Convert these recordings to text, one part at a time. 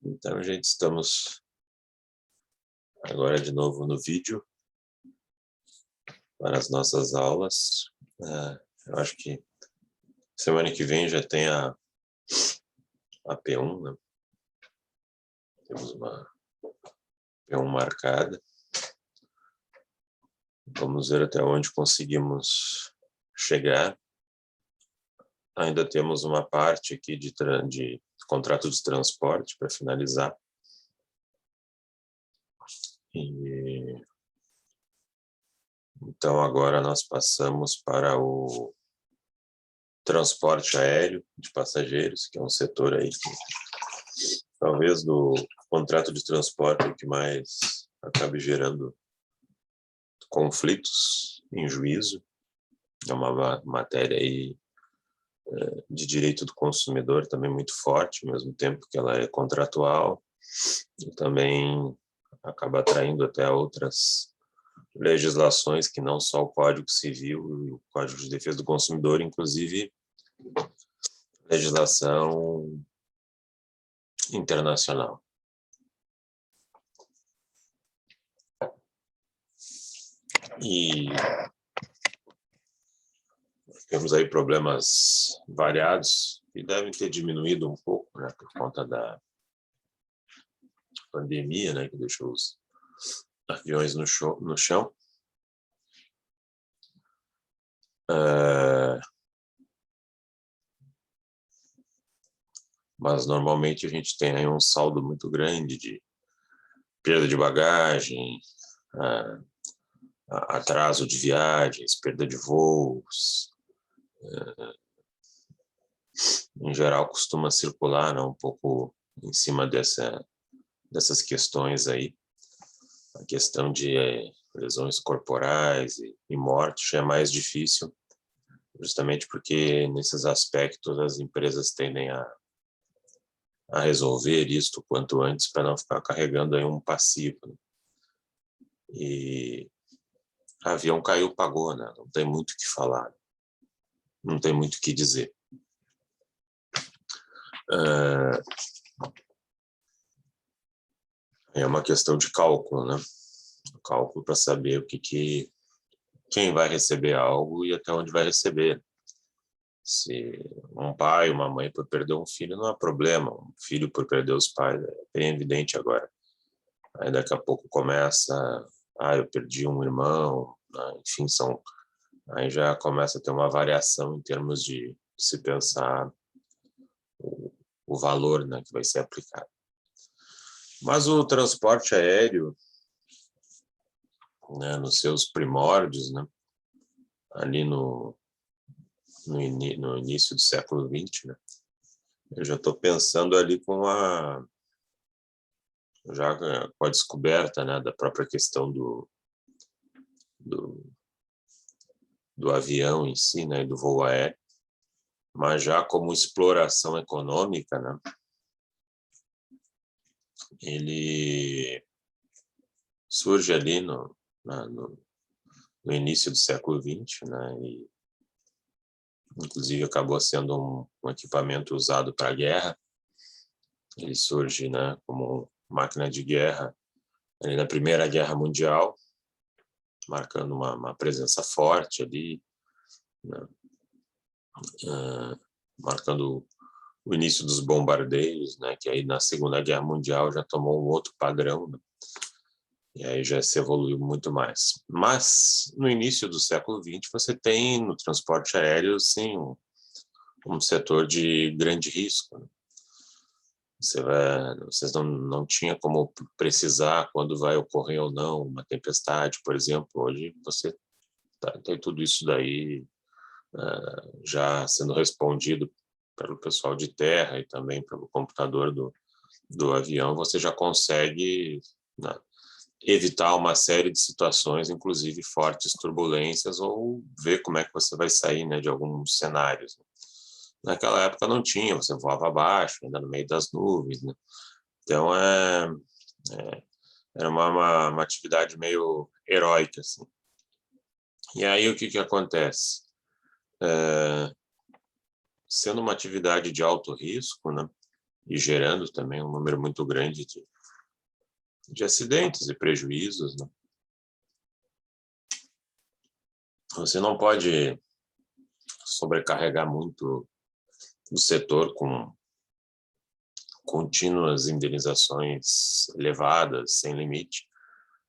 Então, gente, estamos agora de novo no vídeo para as nossas aulas. Eu acho que semana que vem já tem a P1, né? Temos uma P1 marcada. Vamos ver até onde conseguimos chegar. Ainda temos uma parte aqui de contrato de transporte para finalizar. Então, agora nós passamos para o transporte aéreo de passageiros, que é um setor aí que, talvez do contrato de transporte que mais acabe gerando conflitos em juízo. É uma matéria aí de direito do consumidor também muito forte, ao mesmo tempo que ela é contratual, e também acaba atraindo até outras legislações que não só o Código Civil e o Código de Defesa do Consumidor, inclusive legislação internacional. E temos aí problemas variados que devem ter diminuído um pouco, né, por conta da pandemia, né, que deixou os aviões no chão. Mas normalmente a gente tem aí um saldo muito grande de perda de bagagem, atraso de viagens, perda de voos. Em geral costuma circular, né, um pouco em cima dessas questões aí. A questão de lesões corporais e morte já é mais difícil, justamente porque nesses aspectos as empresas tendem a resolver isto quanto antes para não ficar carregando aí um passivo. Né? E avião caiu, pagou, né? Não tem muito o que falar, não tem muito o que dizer. É uma questão de cálculo, né? Cálculo para saber quem vai receber algo e até onde vai receber. Se um pai, uma mãe por perder um filho não há problema, um filho por perder os pais é bem evidente agora. Aí daqui a pouco começa, eu perdi um irmão, né? Enfim, aí já começa a ter uma variação em termos de se pensar o valor, né, que vai ser aplicado. Mas o transporte aéreo, né, nos seus primórdios, né, ali no início do século XX, né, eu já estou pensando ali com a descoberta, né, da própria questão do avião em si, né, do voo aéreo, mas já como exploração econômica, né, ele surge ali no início do século XX, né, e inclusive acabou sendo um equipamento usado para a guerra. Ele surge, né, como máquina de guerra ali na Primeira Guerra Mundial, marcando uma presença forte ali, né, marcando o início dos bombardeios, né, que aí na Segunda Guerra Mundial já tomou um outro padrão, né, e aí já se evoluiu muito mais. Mas no início do século XX você tem no transporte aéreo, sim, um setor de grande risco, né? Vocês não tinha como precisar quando vai ocorrer ou não uma tempestade, por exemplo. Hoje você tem tudo isso daí já sendo respondido pelo pessoal de terra e também pelo computador do avião. Você já consegue, né, evitar uma série de situações, inclusive fortes turbulências, ou ver como é que você vai sair, né, de alguns cenários. Naquela época não tinha, você voava abaixo, ainda no meio das nuvens, né? Então, era uma atividade meio heróica, assim. E aí, o que acontece? Sendo uma atividade de alto risco, né? e gerando também um número muito grande de acidentes e prejuízos, né? Você não pode sobrecarregar muito o setor com contínuas indenizações elevadas, sem limite,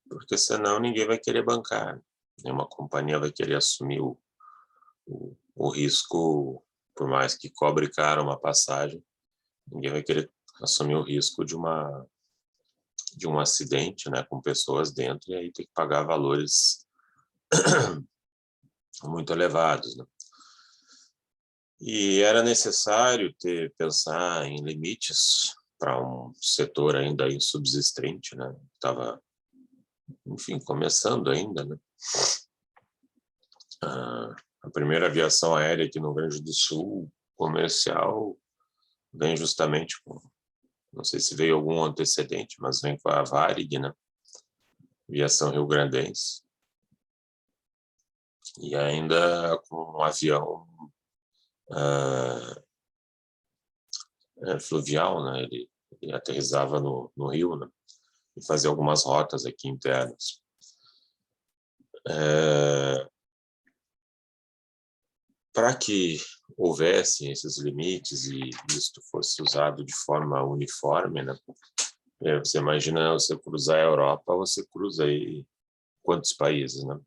porque senão ninguém vai querer bancar. Nenhuma companhia vai querer assumir o risco, por mais que cobre caro uma passagem, ninguém vai querer assumir o risco de um acidente, né, com pessoas dentro, e aí tem que pagar valores muito elevados, né? E era necessário pensar em limites para um setor ainda insubsistente, né? Estava, enfim, começando ainda, né? A primeira aviação aérea aqui no Rio Grande do Sul, comercial, vem justamente com, não sei se veio algum antecedente, mas vem com a Varig, né? Aviação rio-grandense. E ainda com um avião fluvial, né? Ele aterrissava no Rio, né? E fazia algumas rotas aqui internas. Para que houvesse esses limites e isto fosse usado de forma uniforme, né? Você imagina você cruzar a Europa, você cruza aí quantos países, né?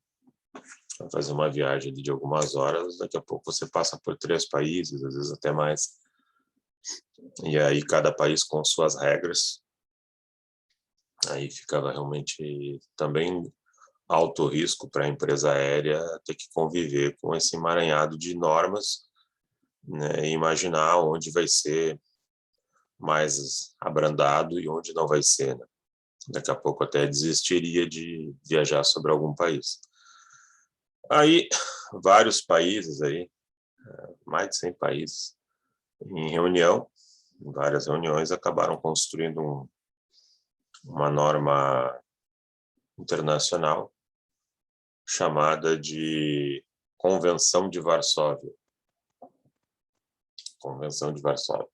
Vai fazer uma viagem de algumas horas, daqui a pouco você passa por 3 países, às vezes até mais. E aí cada país com suas regras. Aí ficava realmente também alto risco para a empresa aérea ter que conviver com esse emaranhado de normas, né, e imaginar onde vai ser mais abrandado e onde não vai ser, né? Daqui a pouco até desistiria de viajar sobre algum país. Aí, vários países aí, mais de 100 países, em várias reuniões, acabaram construindo uma norma internacional chamada de Convenção de Varsóvia. Convenção de Varsóvia.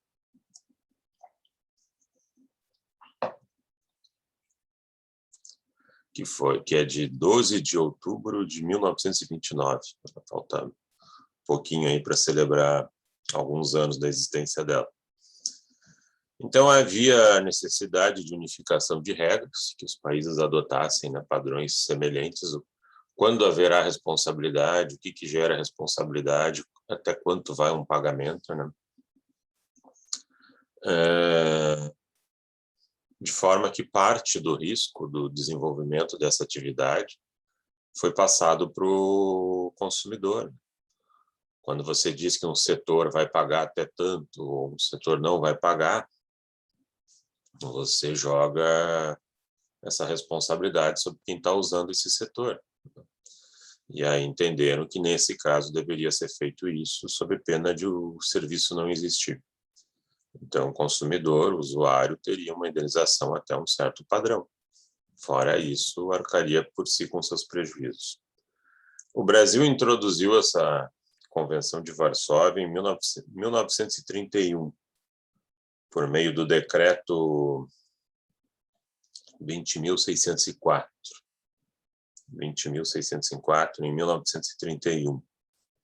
Que é de 12 de outubro de 1929. Falta um pouquinho aí para celebrar alguns anos da existência dela. Então, havia necessidade de unificação de regras, que os países adotassem, né, padrões semelhantes. Quando haverá responsabilidade, o que gera responsabilidade, até quanto vai um pagamento, né? De forma que parte do risco do desenvolvimento dessa atividade foi passado para o consumidor. Quando você diz que um setor vai pagar até tanto, ou um setor não vai pagar, você joga essa responsabilidade sobre quem está usando esse setor. E aí entenderam que, nesse caso, deveria ser feito isso sob pena de o serviço não existir. Então, o consumidor, o usuário, teria uma indenização até um certo padrão. Fora isso, arcaria por si com seus prejuízos. O Brasil introduziu essa Convenção de Varsóvia em 1931, por meio do decreto 20.604. 20.604, em 1931.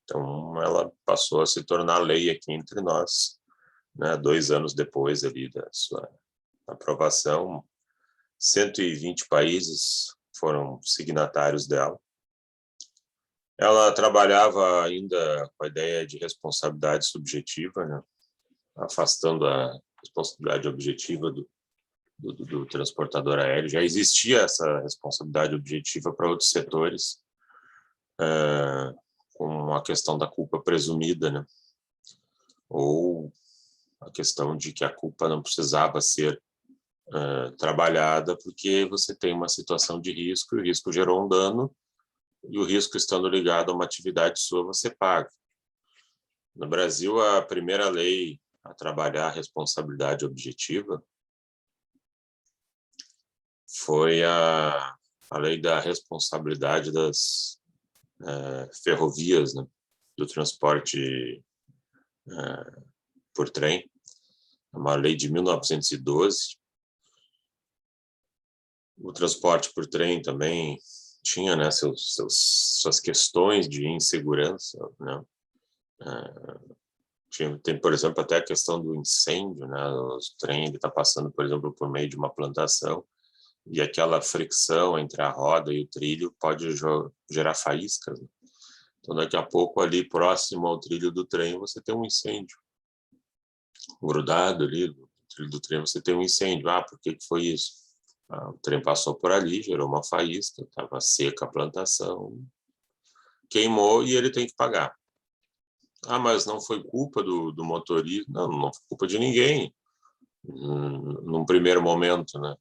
Então, ela passou a se tornar lei aqui entre nós, né, 2 anos depois ali da sua aprovação. 120 países foram signatários dela. Ela trabalhava ainda com a ideia de responsabilidade subjetiva, né, afastando a responsabilidade objetiva do transportador aéreo. Já existia essa responsabilidade objetiva para outros setores, com a questão da culpa presumida, né, ou a questão de que a culpa não precisava ser trabalhada porque você tem uma situação de risco e o risco gerou um dano, e o risco estando ligado a uma atividade sua, você paga. No Brasil, a primeira lei a trabalhar a responsabilidade objetiva foi a lei da responsabilidade das ferrovias, né, do transporte por trem, uma lei de 1912. O transporte por trem também tinha, né, suas questões de insegurança, né? Tem, por exemplo, até a questão do incêndio, né? O trem está passando, por exemplo, por meio de uma plantação e aquela fricção entre a roda e o trilho pode gerar faíscas, né? Então, daqui a pouco, ali próximo ao trilho do trem, você tem um incêndio. Grudado ali no trilho do trem, você tem um incêndio. Ah, por que foi isso? O trem passou por ali, gerou uma faísca, estava seca a plantação, queimou e ele tem que pagar. Ah, mas não foi culpa do motorista? Não foi culpa de ninguém, num primeiro momento, né?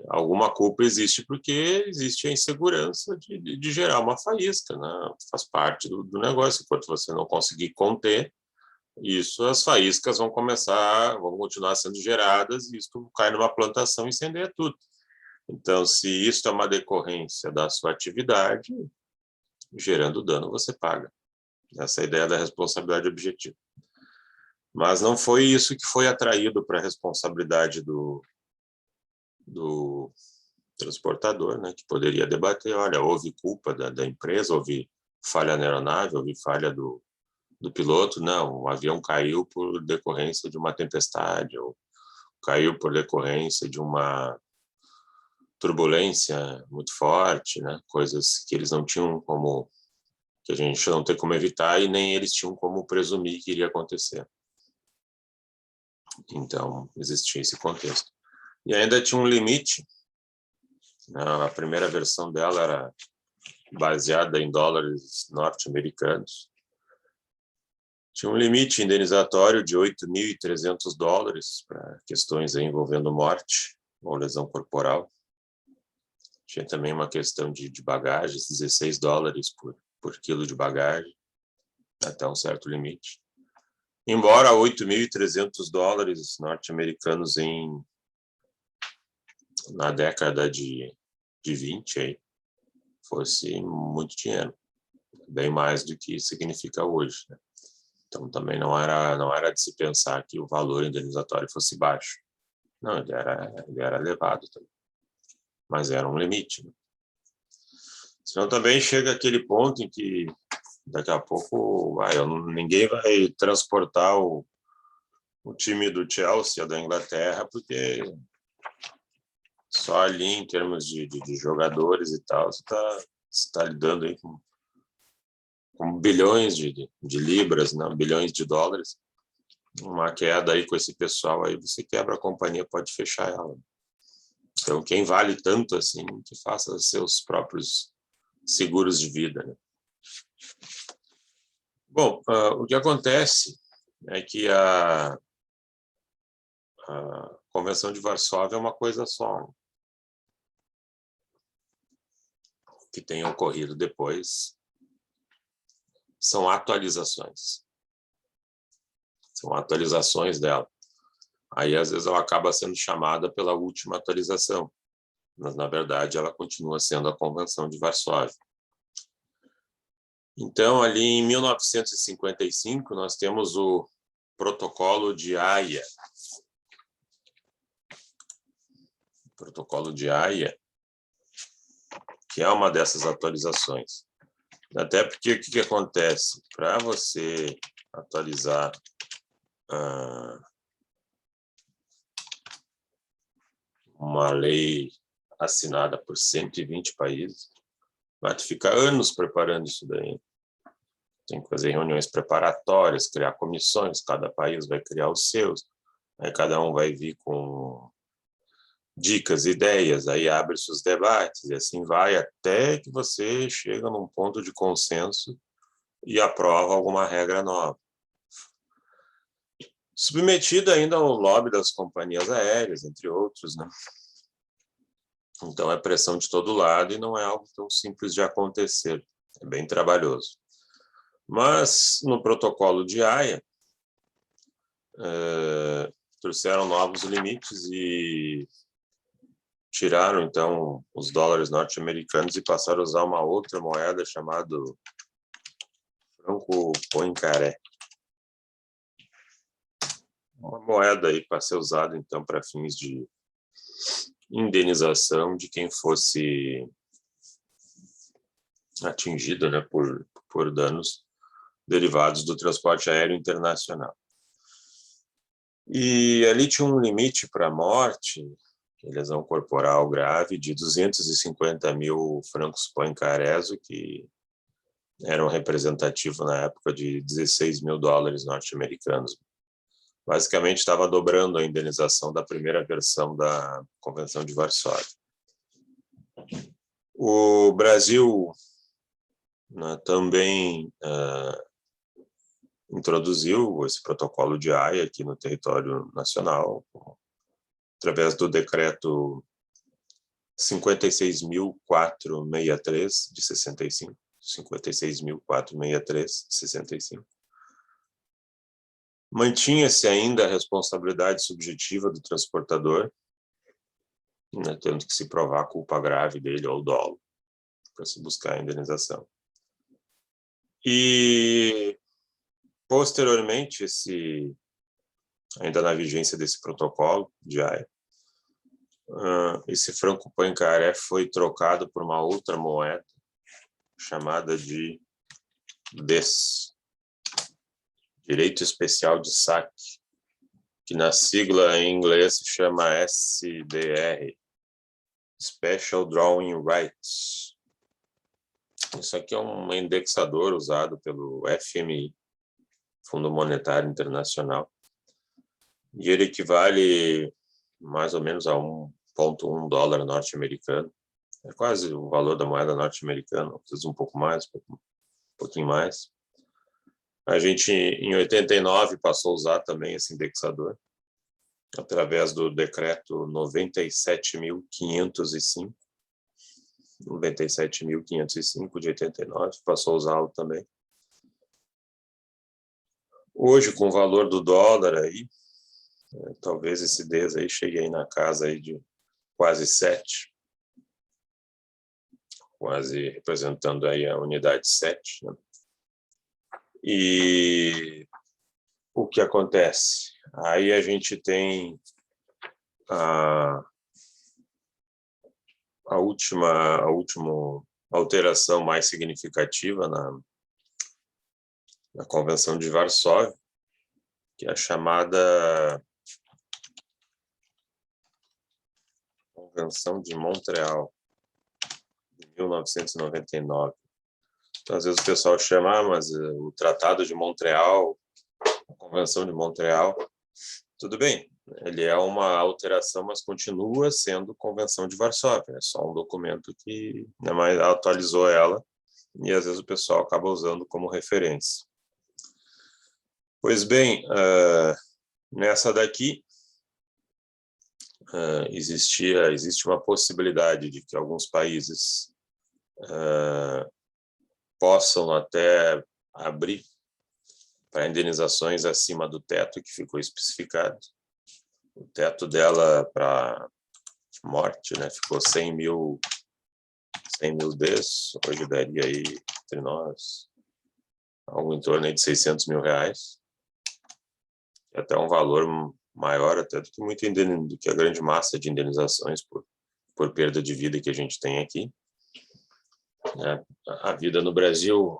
Alguma culpa existe porque existe a insegurança de gerar uma faísca, né? Faz parte do negócio. Enquanto você não conseguir conter isso, as faíscas vão continuar sendo geradas e isso cai numa plantação e incendeia tudo. Então, se isso é uma decorrência da sua atividade, gerando dano, você paga. Essa é a ideia da responsabilidade objetiva. Mas não foi isso que foi atraído para a responsabilidade do transportador, né, que poderia debater, olha, houve culpa da empresa, houve falha na aeronave, houve falha do piloto. Não, o avião caiu por decorrência de uma tempestade, ou caiu por decorrência de uma turbulência muito forte, né, coisas que eles não tinham como, que a gente não tem como evitar e nem eles tinham como presumir que iria acontecer. Então, existia esse contexto. E ainda tinha um limite, né, a primeira versão dela era baseada em dólares norte-americanos. Tinha um limite indenizatório de $8.300 para questões envolvendo morte ou lesão corporal. Tinha também uma questão de bagagens, $16 por quilo de bagagem, até um certo limite. Embora $8.300 norte-americanos na década de 20 aí, fosse muito dinheiro, bem mais do que significa hoje, né? Então também não era de se pensar que o valor indenizatório fosse baixo. Não, ele era elevado também, mas era um limite, né? Senão também chega aquele ponto em que daqui a pouco ninguém vai transportar o time do Chelsea ou da Inglaterra, porque só ali em termos de jogadores e tal, você está lidando aí com bilhões de libras, não, bilhões de dólares. Uma queda aí com esse pessoal aí, você quebra a companhia, pode fechar ela. Então, quem vale tanto assim, que faça seus próprios seguros de vida, né? Bom, o que acontece é que a Convenção de Varsóvia é uma coisa só. O que tem ocorrido depois são atualizações. São atualizações dela. Aí, às vezes, ela acaba sendo chamada pela última atualização, mas, na verdade, ela continua sendo a Convenção de Varsóvia. Então, ali em 1955, nós temos o Protocolo de Haia. O Protocolo de Haia, que é uma dessas atualizações. Até porque o que acontece? Para você atualizar uma lei assinada por 120 países, vai ficar anos preparando isso daí. Tem que fazer reuniões preparatórias, criar comissões, cada país vai criar os seus, aí cada um vai vir com dicas, ideias, aí abre-se os debates, e assim vai até que você chega num ponto de consenso e aprova alguma regra nova. Submetido ainda ao lobby das companhias aéreas, entre outros, né? Então é pressão de todo lado e não é algo tão simples de acontecer, é bem trabalhoso. Mas no protocolo de Haia, trouxeram novos limites e tiraram, então, os dólares norte-americanos e passaram a usar uma outra moeda chamada franco Poincaré. uma moeda aí para ser usada, então, para fins de indenização de quem fosse atingido, né, por danos derivados do transporte aéreo internacional. E ali tinha um limite para a morte, lesão corporal grave, de 250 mil francos Poincarés, o que era um representativo na época de 16 mil dólares norte-americanos. Basicamente, estava dobrando a indenização da primeira versão da Convenção de Varsóvia. O Brasil, né, também introduziu esse protocolo de Haia aqui no território nacional, através do decreto 56.463 de 65, 56.463 de 65. Mantinha-se ainda a responsabilidade subjetiva do transportador, né, tendo que se provar a culpa grave dele ou dolo, para se buscar a indenização. E, posteriormente, ainda na vigência desse protocolo de Haia, esse franco Poincaré foi trocado por uma outra moeda chamada de DES, Direito Especial de Saque, que na sigla em inglês se chama SDR, Special Drawing Rights. Isso aqui é um indexador usado pelo FMI, Fundo Monetário Internacional, e ele equivale mais ou menos a 1,1 dólar norte-americano. É quase o valor da moeda norte-americana, às vezes um pouco mais, um pouquinho mais. A gente, em 89, passou a usar também esse indexador, através do decreto 97.505, de 89, passou a usá-lo também. Hoje, com o valor do dólar aí, talvez esse DES aí chegue aí na casa aí de quase 7, quase representando aí a unidade 7, né? E o que acontece? Aí a gente tem a última alteração mais significativa na Convenção de Varsóvia, que é a chamada Convenção de Montreal, de 1999. Então, às vezes o pessoal chama, mas o Tratado de Montreal, a Convenção de Montreal, tudo bem, ele é uma alteração, mas continua sendo Convenção de Varsóvia, é só um documento que, né, mais atualizou ela, e às vezes o pessoal acaba usando como referência. Pois bem, nessa daqui, existe uma possibilidade de que alguns países possam até abrir para indenizações acima do teto que ficou especificado. O teto dela para morte, né, ficou 100 mil DES, hoje daria aí, entre nós, algo em torno aí de 600 mil reais. Até um valor maior até do que a grande massa de indenizações por perda de vida que a gente tem aqui. A vida no Brasil,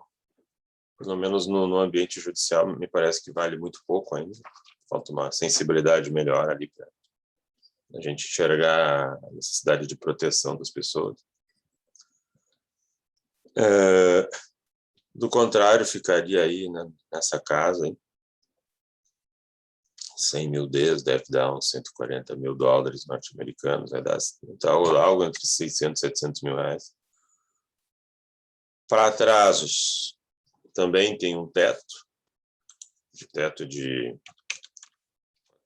pelo menos no ambiente judicial, me parece que vale muito pouco ainda. Falta uma sensibilidade melhor ali para a gente enxergar a necessidade de proteção das pessoas. Do contrário, ficaria aí, né, nessa casa, hein? 100 mil DES deve dar uns 140 mil dólares norte-americanos, vai dar então, algo entre 600 e 700 mil reais. Para atrasos, também tem um teto de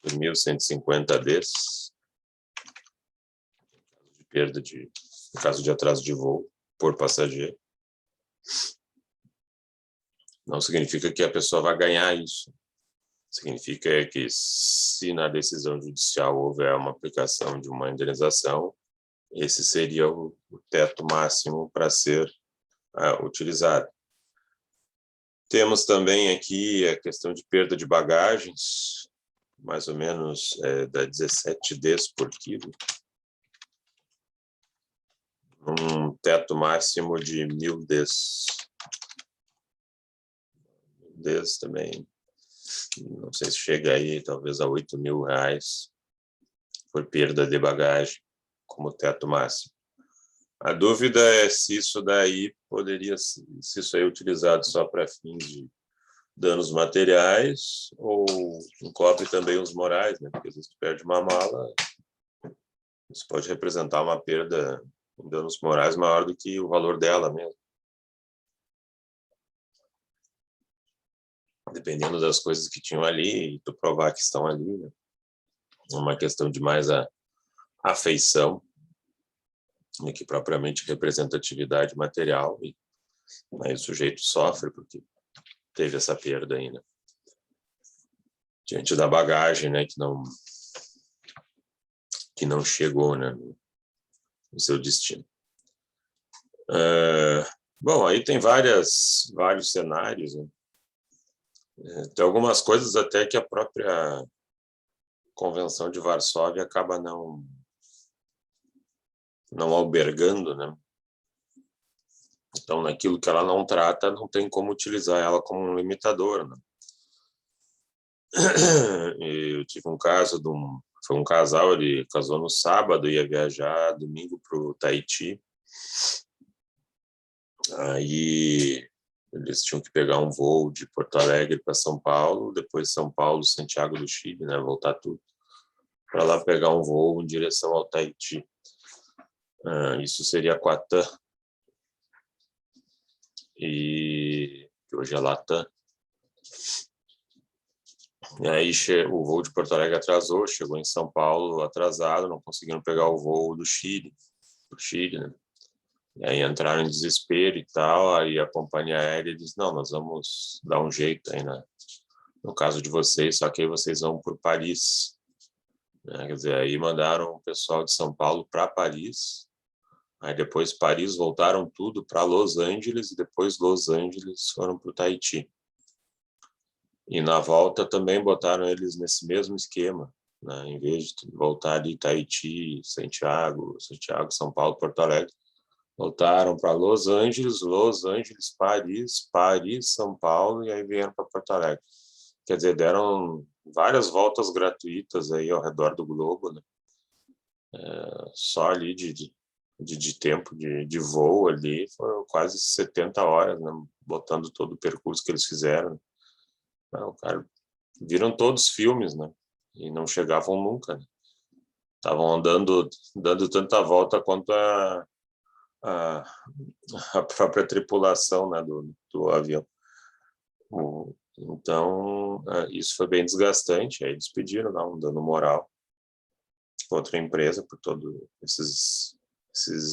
1.150 DES, no caso de atraso de voo por passageiro. Não significa que a pessoa vai ganhar isso. Significa que, se na decisão judicial houver uma aplicação de uma indenização, esse seria o teto máximo para ser utilizado. Temos também aqui a questão de perda de bagagens. mais ou menos dá 17 Ds por quilo, um teto máximo de 1.000 Ds. Ds também, não sei se chega aí, talvez a R$8.000 por perda de bagagem, como teto máximo. A dúvida é se isso daí poderia, se isso aí é utilizado só para fins de danos materiais ou encobre também os morais, né? Porque às vezes tu perde uma mala, isso pode representar uma perda em danos morais maior do que o valor dela mesmo. Dependendo das coisas que tinham ali, e tu provar que estão ali, né? É uma questão de mais a afeição, né, que propriamente representatividade material, e aí o sujeito sofre porque teve essa perda aí, né? Diante da bagagem, né, que não chegou, né, no seu destino. Bom, aí tem vários cenários, né? Tem algumas coisas até que a própria Convenção de Varsóvia acaba não albergando, né? Então, naquilo que ela não trata, não tem como utilizar ela como um limitador, né? Eu tive um caso foi um casal, ele casou no sábado, ia viajar domingo para o Tahiti. Aí eles tinham que pegar um voo de Porto Alegre para São Paulo, depois São Paulo, Santiago do Chile, né? Voltar tudo para lá pegar um voo em direção ao Tahiti. Isso seria a Latam, e hoje é Latam. E aí o voo de Porto Alegre atrasou, chegou em São Paulo atrasado, não conseguiram pegar o voo do Chile, né? E aí entraram em desespero e tal, aí a companhia aérea disse, não, nós vamos dar um jeito aí, né? No caso de vocês, só que aí vocês vão por Paris, né? Quer dizer, aí mandaram o pessoal de São Paulo para Paris, aí depois Paris voltaram tudo para Los Angeles, e depois Los Angeles foram para o Tahiti. E na volta também botaram eles nesse mesmo esquema, né? Em vez de voltar de Tahiti, Santiago, São Paulo, Porto Alegre, voltaram para Los Angeles, Paris, São Paulo, e aí vieram para Porto Alegre. Quer dizer, deram várias voltas gratuitas aí ao redor do globo, né? Só ali de tempo de voo ali, foram quase 70 horas, né? Botando todo o percurso que eles fizeram. Não, cara, viram todos filmes, né? E não chegavam nunca, né? Estavam dando tanta volta quanto a própria tripulação, né, do avião. Então, isso foi bem desgastante. Aí eles pediram, não, dando moral, outra empresa por todo esses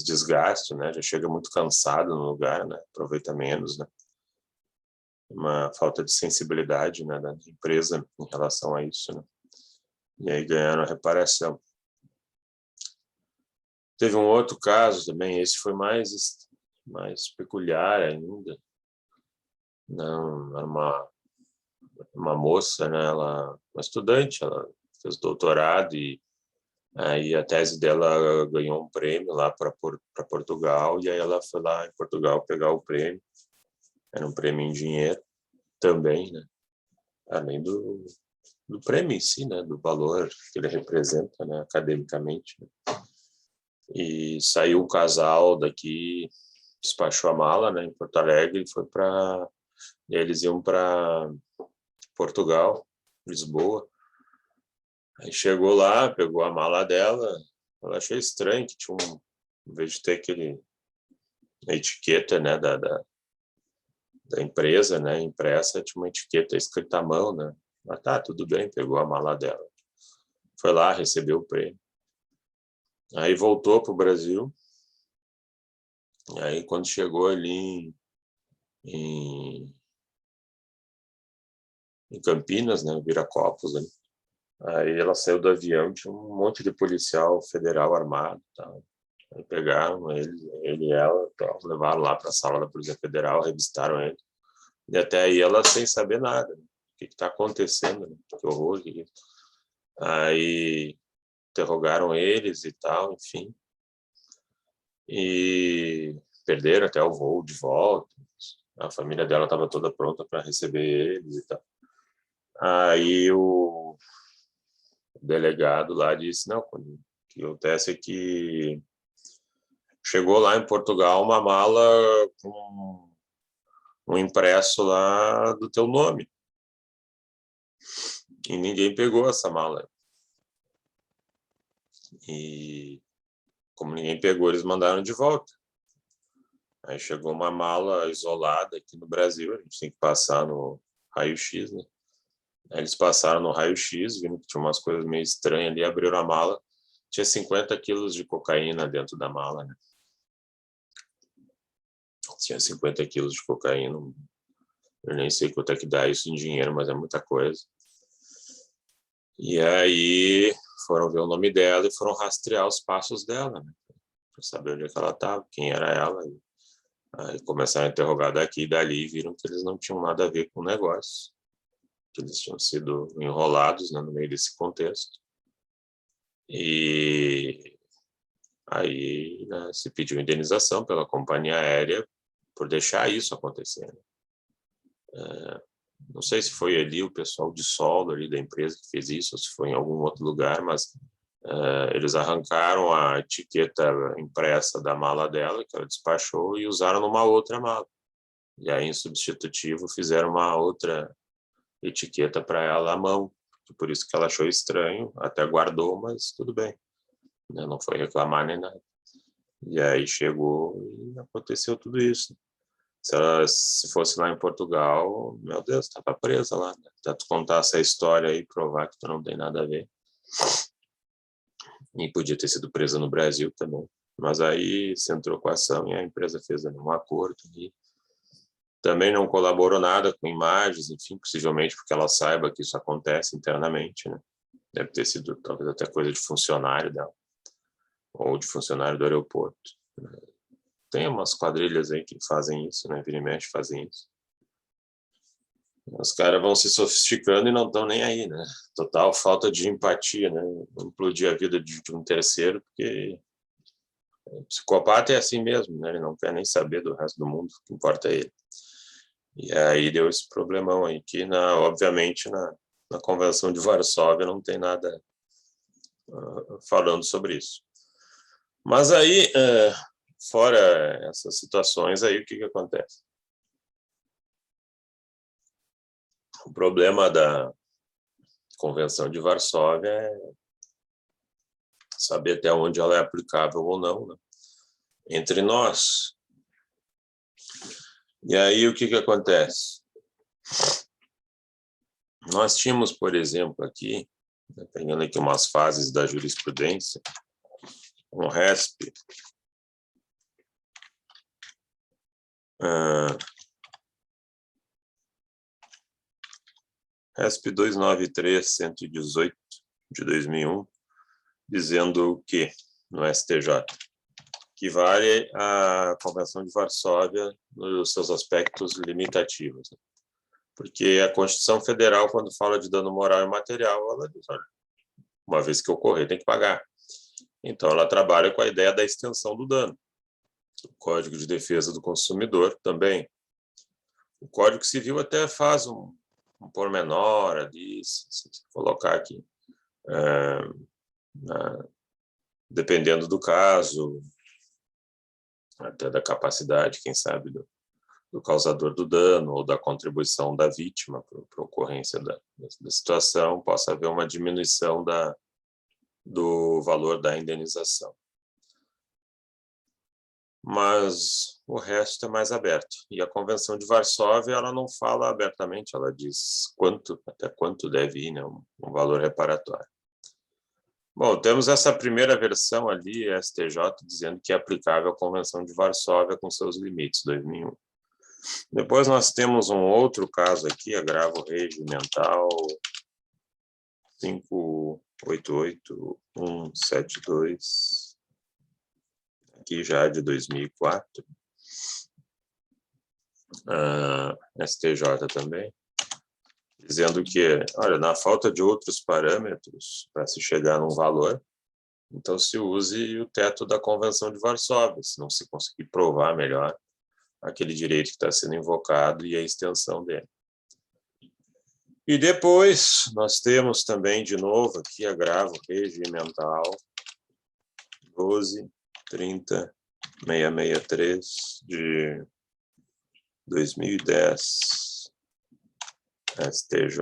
desgastes, né? Já chega muito cansado no lugar, né? Aproveita menos, né? Uma falta de sensibilidade, né, da empresa em relação a isso, né? E aí ganharam a reparação. Teve um outro caso também, esse foi mais peculiar ainda. Não, era uma moça, né? Uma estudante, ela fez doutorado e aí a tese dela ganhou um prêmio lá para Portugal, e aí ela foi lá em Portugal pegar o prêmio. Era um prêmio em dinheiro também, né? Além do prêmio em si, né? Do valor que ele representa, né? Academicamente, né? E saiu o casal daqui, despachou a mala, né? Em Porto Alegre, e eles iam para Portugal, Lisboa. Aí chegou lá, pegou a mala dela, ela achou estranho que tinha em vez de ter a etiqueta, né, da empresa, né, impressa, tinha uma etiqueta escrita à mão, né? Mas tá, tudo bem, pegou a mala dela. Foi lá, recebeu o prêmio. Aí voltou para o Brasil. E aí, quando chegou ali em Campinas, né, Viracopos, né? Aí ela saiu do avião, tinha um monte de policial federal armado, tal. Aí pegaram ele e ela, tal, levaram lá para a sala da Polícia Federal, revistaram ele. E até aí ela sem saber nada, né? O que está acontecendo, né? Que horror. Aí interrogaram eles e tal, enfim. E perderam até o voo de volta. A família dela estava toda pronta para receber eles e tal. Aí o delegado lá disse, não, o que acontece é que chegou lá em Portugal uma mala com um impresso lá do teu nome. E ninguém pegou essa mala. E como ninguém pegou, eles mandaram de volta. Aí chegou uma mala isolada aqui no Brasil, a gente tem que passar no raio-x, né? Aí eles passaram no raio-x, viram que tinha umas coisas meio estranhas ali, abriram a mala, tinha 50 quilos de cocaína dentro da mala, né? Tinha 50 quilos de cocaína, eu nem sei quanto é que dá isso em dinheiro, mas é muita coisa. E aí foram ver o nome dela e foram rastrear os passos dela, né? Para saber onde é que ela estava, quem era ela. Aí começaram a interrogar daqui e dali e viram que eles não tinham nada a ver com o negócio, que eles tinham sido enrolados, né, no meio desse contexto. E aí, né, se pediu indenização pela companhia aérea por deixar isso acontecer. Não sei se foi ali o pessoal de solo ali da empresa que fez isso, ou se foi em algum outro lugar, mas eles arrancaram a etiqueta impressa da mala dela, que ela despachou, e usaram numa outra mala. E aí, em substitutivo, fizeram uma outra etiqueta para ela à mão. Por isso que ela achou estranho, até guardou, mas tudo bem. Não foi reclamar nem nada. E aí chegou e aconteceu tudo isso. Se fosse lá em Portugal, meu Deus, estava presa lá. Né? Até tu contar essa história aí, provar que tu não tem nada a ver. E podia ter sido presa no Brasil também. Mas aí se entrou com a ação e a empresa fez um acordo. E também não colaborou nada com imagens, enfim, possivelmente porque ela saiba que isso acontece internamente, né? Deve ter sido talvez até coisa de funcionário dela, ou de funcionário do aeroporto. Tem umas quadrilhas aí que fazem isso, né? Vira e mexe fazem isso. Os caras vão se sofisticando e não estão nem aí, né? Total falta de empatia, né? Implodir a vida de um terceiro, porque o psicopata é assim mesmo, né? Ele não quer nem saber do resto do mundo, o que importa é ele. E aí deu esse problemão aí, que obviamente na Convenção de Varsóvia não tem nada falando sobre isso. Mas aí, fora essas situações aí, o que acontece? O problema da Convenção de Varsóvia é saber até onde ela é aplicável ou não, né? Entre nós. E aí, o que acontece? Nós tínhamos, por exemplo, aqui, pegando aqui umas fases da jurisprudência, um RESP, RESP 293-118 de 2001, dizendo que, no STJ, que vale a Convenção de Varsóvia nos seus aspectos limitativos. Porque a Constituição Federal, quando fala de dano moral e material, ela diz, olha, uma vez que ocorrer, tem que pagar. Então, ela trabalha com a ideia da extensão do dano. O Código de Defesa do Consumidor também. O Código Civil até faz um pormenor ali, se colocar aqui. Dependendo do caso, até da capacidade, quem sabe, do causador do dano ou da contribuição da vítima para a ocorrência da situação, possa haver uma diminuição do valor da indenização. Mas o resto é mais aberto. E a Convenção de Varsóvia, ela não fala abertamente, ela diz até quanto deve ir, né, um valor reparatório. Bom, temos essa primeira versão ali, STJ, dizendo que é aplicável a Convenção de Varsóvia com seus limites, 2001. Depois nós temos um outro caso aqui, agravo regimental 588172, aqui já de 2004, STJ também, dizendo que, olha, na falta de outros parâmetros para se chegar num valor, então se use o teto da Convenção de Varsóvia, se não se conseguir provar melhor aquele direito que está sendo invocado e a extensão dele. E depois nós temos também, de novo, aqui agravo regimental 12.30.663 de 2010, STJ.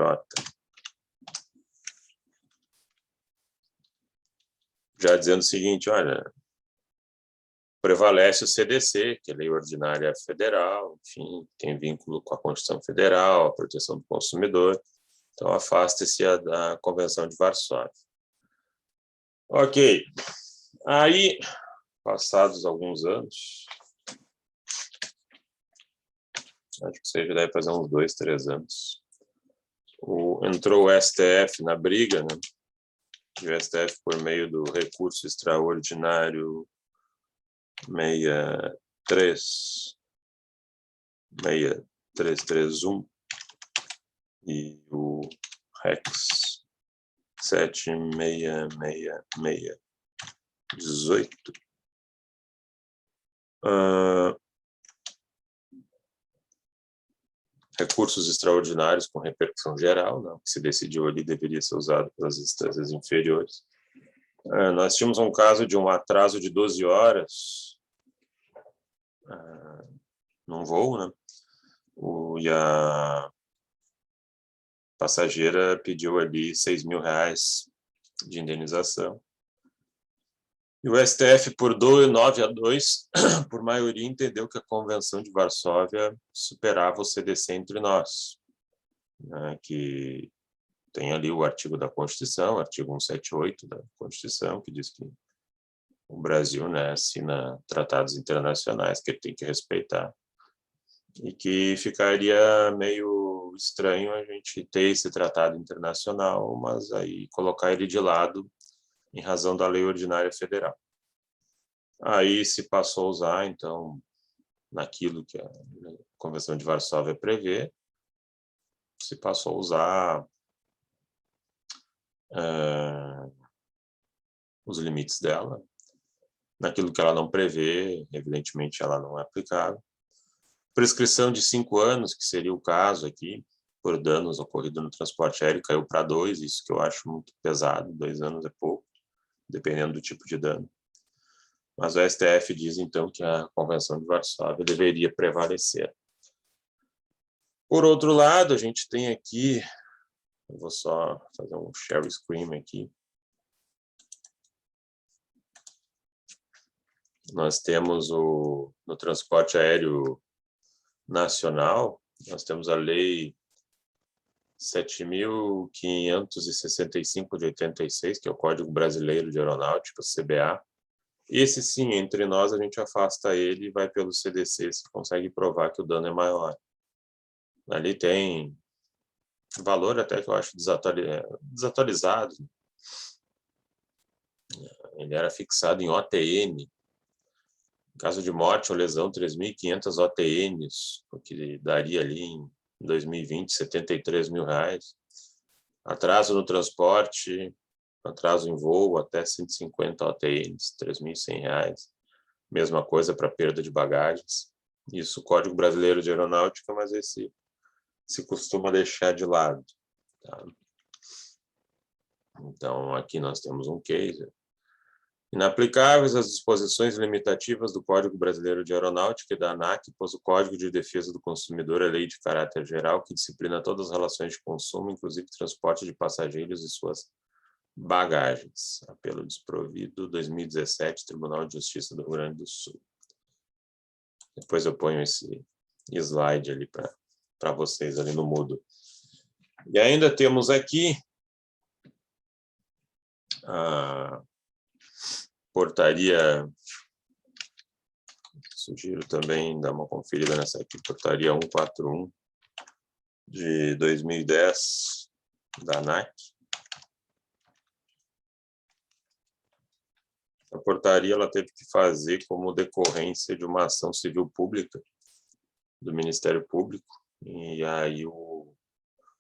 Já dizendo o seguinte, olha, prevalece o CDC, que é Lei Ordinária Federal, enfim, tem vínculo com a Constituição Federal, a proteção do consumidor, então afasta-se da Convenção de Varsóvia. Ok, aí, passados alguns anos, acho que você já deve fazer uns 2, 3 anos, entrou o STF na briga, né? E o STF, por meio do recurso extraordinário 6331 e o REX 766618, recursos extraordinários com repercussão geral, não, que se decidiu ali deveria ser usado pelas instâncias inferiores. Nós tínhamos um caso de um atraso de 12 horas num voo, né? E a passageira pediu ali R$6.000 de indenização. E o STF, por 9-2, por maioria, entendeu que a Convenção de Varsóvia superava o CDC entre nós, né, que tem ali o artigo da Constituição, artigo 178 da Constituição, que diz que o Brasil, né, assina tratados internacionais que ele tem que respeitar, e que ficaria meio estranho a gente ter esse tratado internacional, mas aí colocar ele de lado em razão da Lei Ordinária Federal. Aí se passou a usar, então, naquilo que a Convenção de Varsóvia prevê, se passou a usar os limites dela. Naquilo que ela não prevê, evidentemente ela não é aplicável. Prescrição de 5 anos, que seria o caso aqui, por danos ocorridos no transporte aéreo, caiu para 2, isso que eu acho muito pesado, 2 anos é pouco, dependendo do tipo de dano. Mas o STF diz, então, que a Convenção de Varsóvia deveria prevalecer. Por outro lado, a gente tem aqui, eu vou só fazer um share screen aqui. Nós temos no transporte aéreo nacional, nós temos a Lei 7.565 de 86, que é o Código Brasileiro de Aeronáutica, CBA. Esse sim, entre nós, a gente afasta ele e vai pelo CDC, se consegue provar que o dano é maior. Ali tem valor até que eu acho desatualizado. Ele era fixado em OTN. Em caso de morte ou lesão, 3.500 OTNs, o que daria ali em 2020, R$73.000. Atraso no transporte, atraso em voo, até 150 OTNs, R$3.100. Mesma coisa para perda de bagagens. Isso, Código Brasileiro de Aeronáutica, mas esse se costuma deixar de lado. Tá? Então, aqui nós temos um case. Inaplicáveis as disposições limitativas do Código Brasileiro de Aeronáutica e da ANAC, pois o Código de Defesa do Consumidor é lei de caráter geral que disciplina todas as relações de consumo, inclusive transporte de passageiros e suas bagagens. Apelo desprovido, 2017, Tribunal de Justiça do Rio Grande do Sul. Depois eu ponho esse slide ali para vocês ali no Moodle. E ainda temos aqui a portaria, sugiro também dar uma conferida nessa aqui, portaria 141 de 2010 da ANAC. A portaria ela teve que fazer como decorrência de uma ação civil pública do Ministério Público, e aí o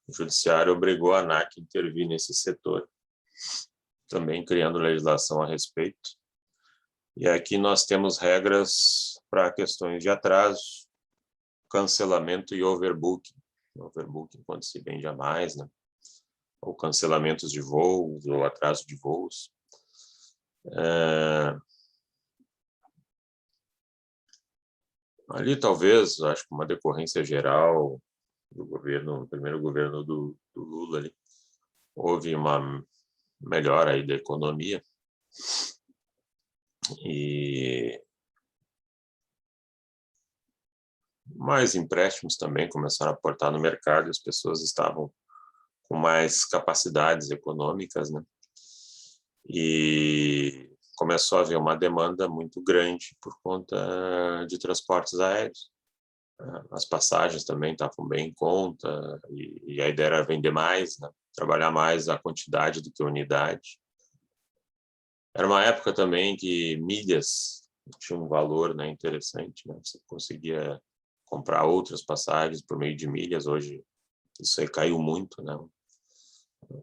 o judiciário obrigou a ANAC a intervir nesse setor, também criando legislação a respeito. E aqui nós temos regras para questões de atraso, cancelamento e overbooking. Overbooking quando se vende a mais, né? Ou cancelamentos de voos, ou atraso de voos. Ali talvez, acho que uma decorrência geral do governo, no primeiro governo do Lula, ali, houve uma melhora aí da economia e mais empréstimos também começaram a aportar no mercado, as pessoas estavam com mais capacidades econômicas, né? E começou a haver uma demanda muito grande por conta de transportes aéreos. As passagens também estavam bem em conta e a ideia era vender mais, né? Trabalhar mais a quantidade do que a unidade. Era uma época também que milhas tinham um valor, né, interessante, né? Você conseguia comprar outras passagens por meio de milhas. Hoje isso aí caiu muito, né?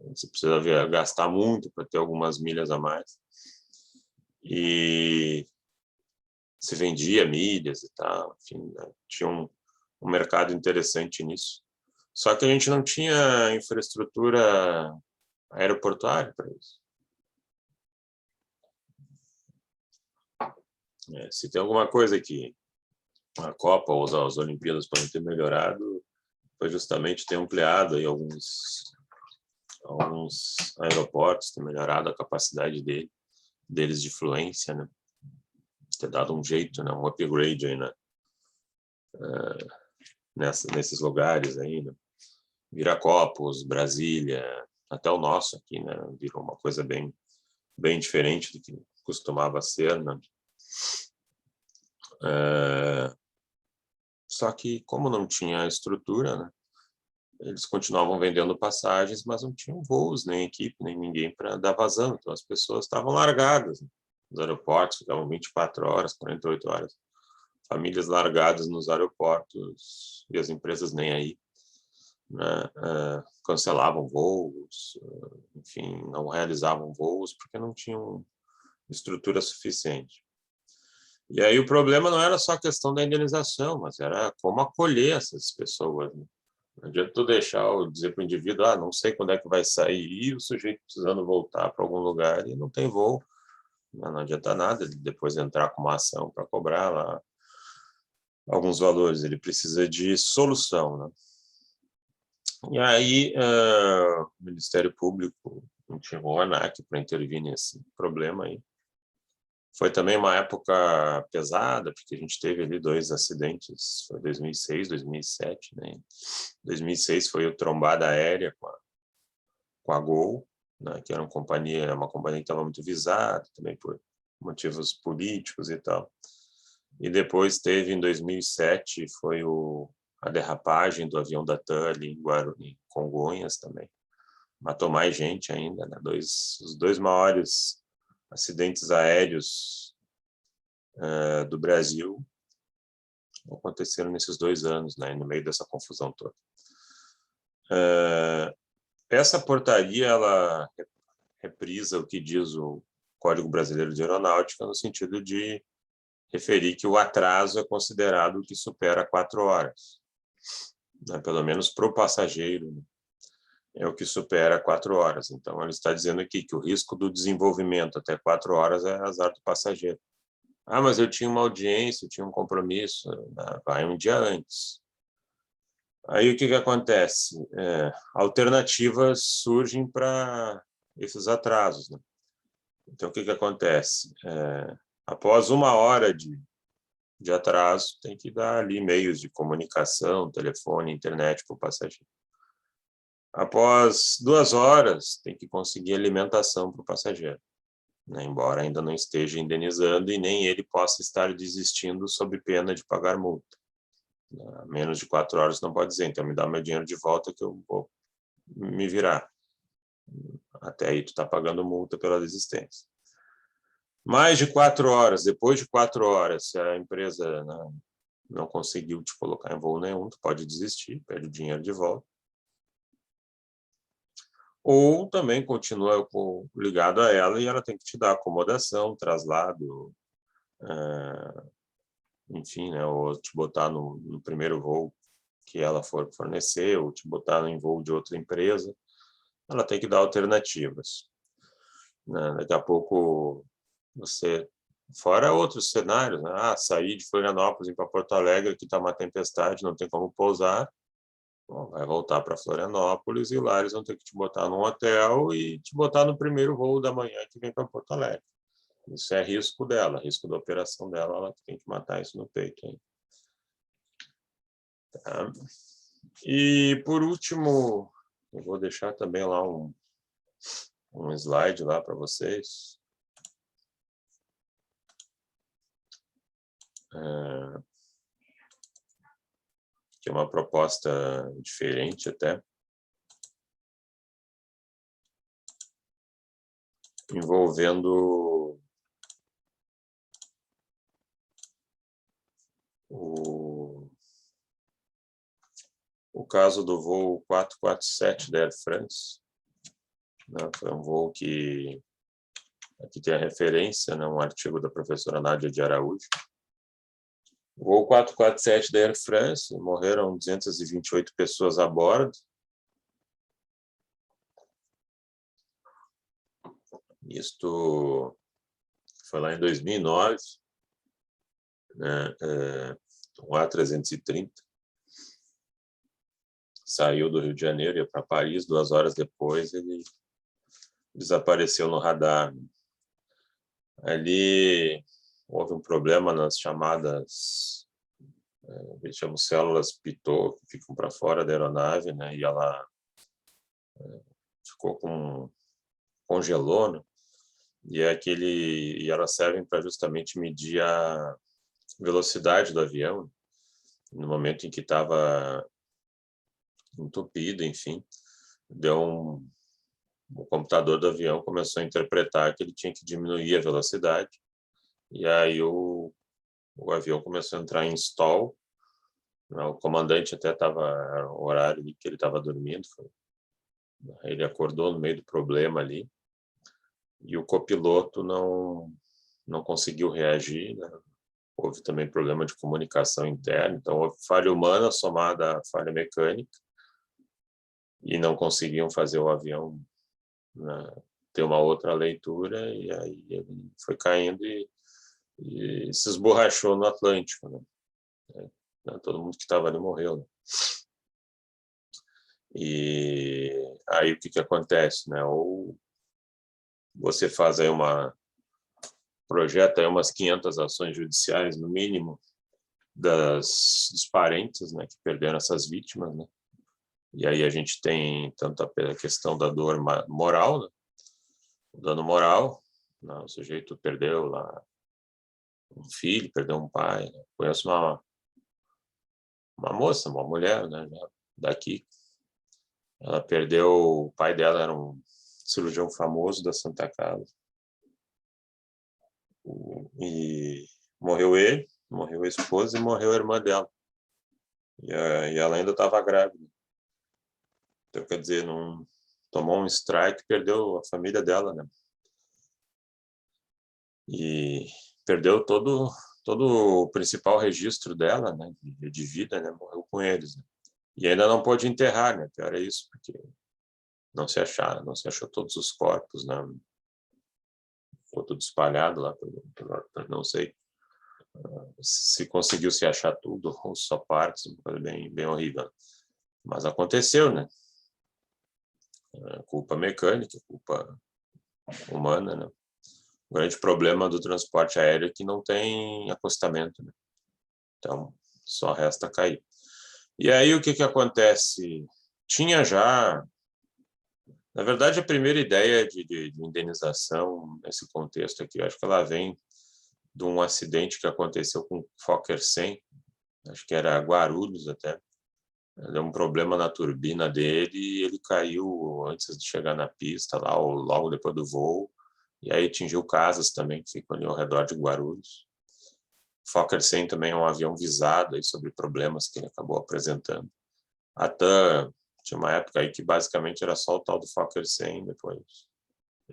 Você precisa gastar muito para ter algumas milhas a mais. E se vendia milhas e tal, enfim, né? Tinha um mercado interessante nisso. Só que a gente não tinha infraestrutura aeroportuária para isso. Se tem alguma coisa que a Copa ou as Olimpíadas podem ter melhorado, foi justamente ter ampliado aí alguns aeroportos, ter melhorado a capacidade deles de fluência, né? Ter dado um jeito, né? Um upgrade aí, né? Nesses lugares aí, né? Viracopos, Brasília, até o nosso aqui, né? Virou uma coisa bem diferente do que costumava ser, né? Só que, como não tinha estrutura, né? Eles continuavam vendendo passagens, mas não tinham voos, nem equipe, nem ninguém para dar vazão. Então, as pessoas estavam largadas, né? Nos aeroportos, ficavam 24 horas, 48 horas. Famílias largadas nos aeroportos e as empresas nem aí, né? Cancelavam voos, enfim, não realizavam voos porque não tinham estrutura suficiente. E aí o problema não era só a questão da indenização, mas era como acolher essas pessoas, né? Não adianta tu deixar ou dizer para o indivíduo, não sei quando é que vai sair, e o sujeito precisando voltar para algum lugar e não tem voo. Não adianta nada ele depois entrar com uma ação para cobrar lá alguns valores. Ele precisa de solução, né? E aí o Ministério Público chamou a ANAC para intervir nesse problema aí. Foi também uma época pesada, porque a gente teve ali 2 acidentes, foi 2006, 2007, né? 2006 foi o trombada aérea com a Gol, né? Que era uma companhia que estava muito visada, também por motivos políticos e tal. E depois teve, em 2007, foi a derrapagem do avião da TAM ali em Congonhas também. Matou mais gente ainda, né? Os 2 maiores acidentes aéreos do Brasil aconteceram nesses 2 anos, né, no meio dessa confusão toda. Essa portaria ela reprisa o que diz o Código Brasileiro de Aeronáutica no sentido de referir que o atraso é considerado o que supera 4 horas, né, pelo menos para o passageiro, né, é o que supera 4 horas. Então, ele está dizendo aqui que o risco do desenvolvimento até 4 horas é azar do passageiro. Mas eu tinha uma audiência, eu tinha um compromisso, vai um dia antes. Aí o que acontece? Alternativas surgem para esses atrasos, né? Então, o que acontece? Após 1 hora de atraso, tem que dar ali meios de comunicação, telefone, internet para o passageiro. Após 2 horas, tem que conseguir alimentação para o passageiro, né? Embora ainda não esteja indenizando e nem ele possa estar desistindo sob pena de pagar multa. Menos de 4 horas não pode dizer, então me dá meu dinheiro de volta que eu vou me virar. Até aí tu está pagando multa pela desistência. Mais de 4 horas, depois de 4 horas, se a empresa não conseguiu te colocar em voo nenhum, tu pode desistir, perde o dinheiro de volta. ou também continua ligado a ela e ela tem que te dar acomodação, traslado, enfim, né, ou te botar no primeiro voo que ela for fornecer, ou te botar em voo de outra empresa. Ela tem que dar alternativas, né? Daqui a pouco você... Fora outros cenários, né? Sair de Florianópolis para Porto Alegre, que está uma tempestade, não tem como pousar. Bom, vai voltar para Florianópolis e lá eles vão ter que te botar num hotel e te botar no primeiro voo da manhã que vem para Porto Alegre. Isso é risco dela, risco da operação dela, ela tem que matar isso no peito, hein? Tá? E, por último, eu vou deixar também lá um slide lá para vocês. Que é uma proposta diferente até, envolvendo o caso do voo 447 da Air France, né? Foi um voo que aqui tem a referência, né? Um artigo da professora Nádia de Araújo. O voo 447 da Air France, morreram 228 pessoas a bordo. Isto foi lá em 2009, né? O A330 saiu do Rio de Janeiro, ia para Paris, 2 horas depois ele desapareceu no radar. Ali houve um problema nas chamadas, eles chamam células pitot, que ficam para fora da aeronave, né? E ela ficou congelou, né? E elas servem para justamente medir a velocidade do avião no momento em que estava entupido, enfim, o computador do avião começou a interpretar que ele tinha que diminuir a velocidade, e aí o avião começou a entrar em stall. O comandante até era o horário que ele estava dormindo, ele acordou no meio do problema ali, e o copiloto não conseguiu reagir, né? Houve também problema de comunicação interna, então houve falha humana somada à falha mecânica, e não conseguiam fazer o avião, né, ter uma outra leitura, e aí ele foi caindo e se esborrachou no Atlântico, né? Todo mundo que estava ali morreu, né? E aí o que acontece, né? Ou você faz aí projeta aí umas 500 ações judiciais, no mínimo, dos parentes, né, que perderam essas vítimas, né? E aí a gente tem tanto a questão da dor moral, né? O dano moral, né? O sujeito perdeu lá um filho, perdeu um pai, né? Conheço uma moça, uma mulher, né, daqui, ela perdeu, o pai dela era um cirurgião famoso da Santa Casa, e morreu ele, morreu a esposa e morreu a irmã dela, e ela ainda estava grávida. Então, quer dizer, não tomou um strike, perdeu a família dela, né? E perdeu todo o principal registro dela, né, de vida, né, morreu com eles, né? E ainda não pôde enterrar, né? Pior é isso, porque não se achou todos os corpos, né? Ficou tudo espalhado lá, não sei se conseguiu se achar tudo ou só partes, uma coisa bem horrível. Mas aconteceu, né? Culpa mecânica, culpa humana, né? O grande problema do transporte aéreo é que não tem acostamento, né? Então, só resta cair. E aí, o que acontece? Tinha já... Na verdade, a primeira ideia de indenização nesse contexto aqui, eu acho que ela vem de um acidente que aconteceu com o Fokker 100, acho que era Guarulhos até. Deu um problema na turbina dele e ele caiu antes de chegar na pista, lá, ou logo depois do voo, e aí atingiu casas também, que ficam ali ao redor de Guarulhos. O Fokker 100 também é um avião visado aí sobre problemas que ele acabou apresentando. A TAM Tinha uma época aí que basicamente era só o tal do Fokker 100, depois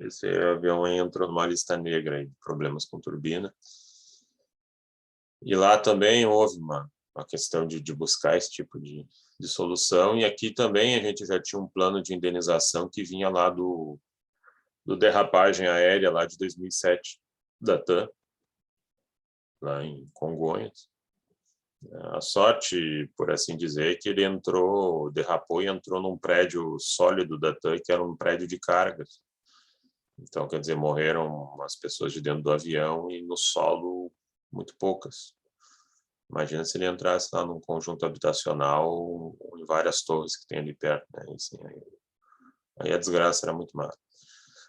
esse avião aí entrou numa lista negra aí, de problemas com turbina. E lá também houve uma questão de buscar esse tipo de solução, e aqui também a gente já tinha um plano de indenização que vinha lá do derrapagem aérea lá de 2007, da TAM, lá em Congonhas. A sorte, por assim dizer, é que ele derrapou e entrou num prédio sólido da TAM, que era um prédio de cargas. Então, quer dizer, morreram as pessoas de dentro do avião e no solo, muito poucas. Imagina se ele entrasse lá num conjunto habitacional em várias torres que tem ali perto, né? E, assim, aí a desgraça era muito maior.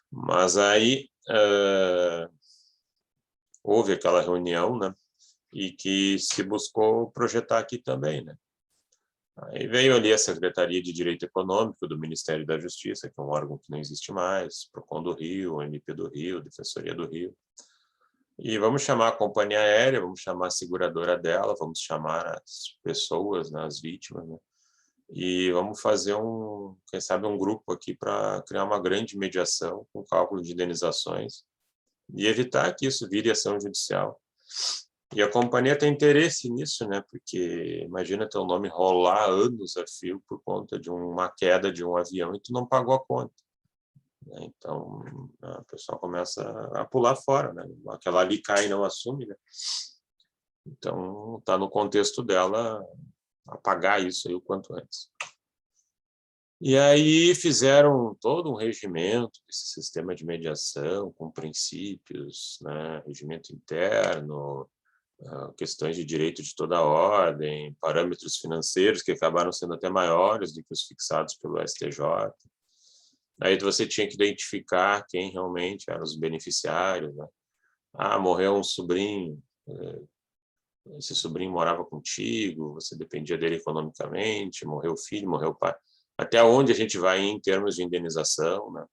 Mas aí houve aquela reunião, né? E que se buscou projetar aqui também, né? Aí veio ali a Secretaria de Direito Econômico do Ministério da Justiça, que é um órgão que não existe mais, Procon do Rio, MP do Rio, Defensoria do Rio. E vamos chamar a companhia aérea, vamos chamar a seguradora dela, vamos chamar as pessoas, né, as vítimas, né? E vamos fazer quem sabe, um grupo aqui para criar uma grande mediação com cálculo de indenizações e evitar que isso vire ação judicial. E a companhia tem interesse nisso, né? Porque imagina teu nome rolar anos a fio por conta de uma queda de um avião e tu não pagou a conta. Então, a pessoa começa a pular fora, né? Aquela ali cai e não assume, né? Então, está no contexto dela apagar isso aí o quanto antes. E aí fizeram todo um regimento desse sistema de mediação com princípios, né? Regimento interno, questões de direito de toda a ordem, parâmetros financeiros que acabaram sendo até maiores do que os fixados pelo STJ. Aí você tinha que identificar quem realmente eram os beneficiários, né? Morreu um sobrinho, esse sobrinho morava contigo, você dependia dele economicamente, morreu o filho, morreu o pai. Até onde a gente vai em termos de indenização, né?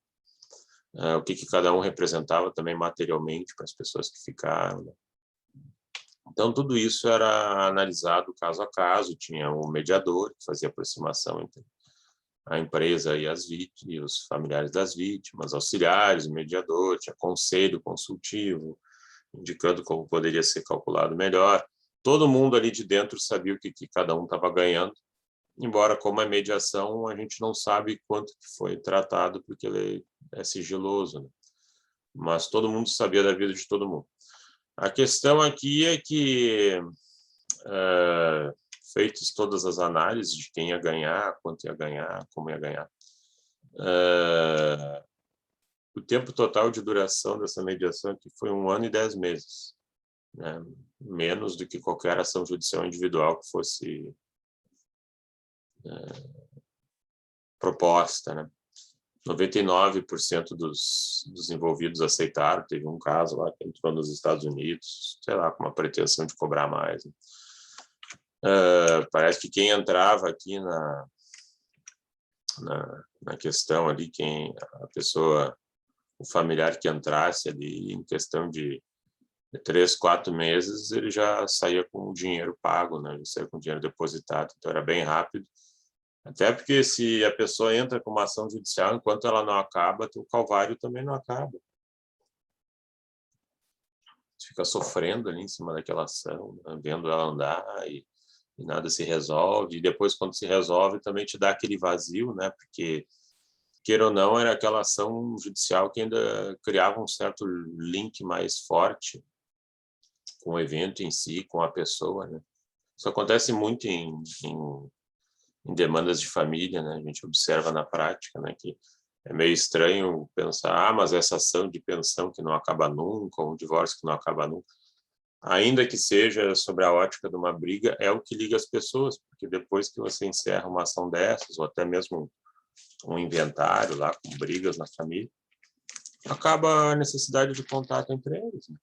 O que cada um representava também materialmente para as pessoas que ficaram, né? Então, tudo isso era analisado caso a caso, tinha um mediador que fazia aproximação entre a empresa e as vítimas, e os familiares das vítimas, auxiliares, o mediador, tinha conselho consultivo, indicando como poderia ser calculado melhor. Todo mundo ali de dentro sabia o que cada um estava ganhando, embora, como é mediação, a gente não sabe quanto que foi tratado, porque ele é sigiloso, né? Mas todo mundo sabia da vida de todo mundo. A questão aqui é que, feitas todas as análises de quem ia ganhar, quanto ia ganhar, como ia ganhar, o tempo total de duração dessa mediação aqui foi 1 ano e 10 meses, né? Menos do que qualquer ação judicial individual que fosse proposta, né? 99% dos envolvidos aceitaram. Teve um caso lá que entrou nos Estados Unidos, sei lá, com uma pretensão de cobrar mais, né? Parece que quem entrava aqui na questão ali, a pessoa, o familiar que entrasse ali em questão de 3, 4 meses, ele já saía com o dinheiro pago, né? Ele saía com o dinheiro depositado, então era bem rápido. Até porque se a pessoa entra com uma ação judicial, enquanto ela não acaba, o calvário também não acaba. Você fica sofrendo ali em cima daquela ação, né? Vendo ela andar e nada se resolve. E depois, quando se resolve, também te dá aquele vazio, né? Porque, queira ou não, era aquela ação judicial que ainda criava um certo link mais forte com o evento em si, com a pessoa, né? Isso acontece muito em demandas de família, né? A gente observa na prática, né, que é meio estranho pensar, mas essa ação de pensão que não acaba nunca, ou um divórcio que não acaba nunca, ainda que seja sobre a ótica de uma briga, é o que liga as pessoas, porque depois que você encerra uma ação dessas, ou até mesmo um inventário lá com brigas na família, acaba a necessidade de contato entre eles, né?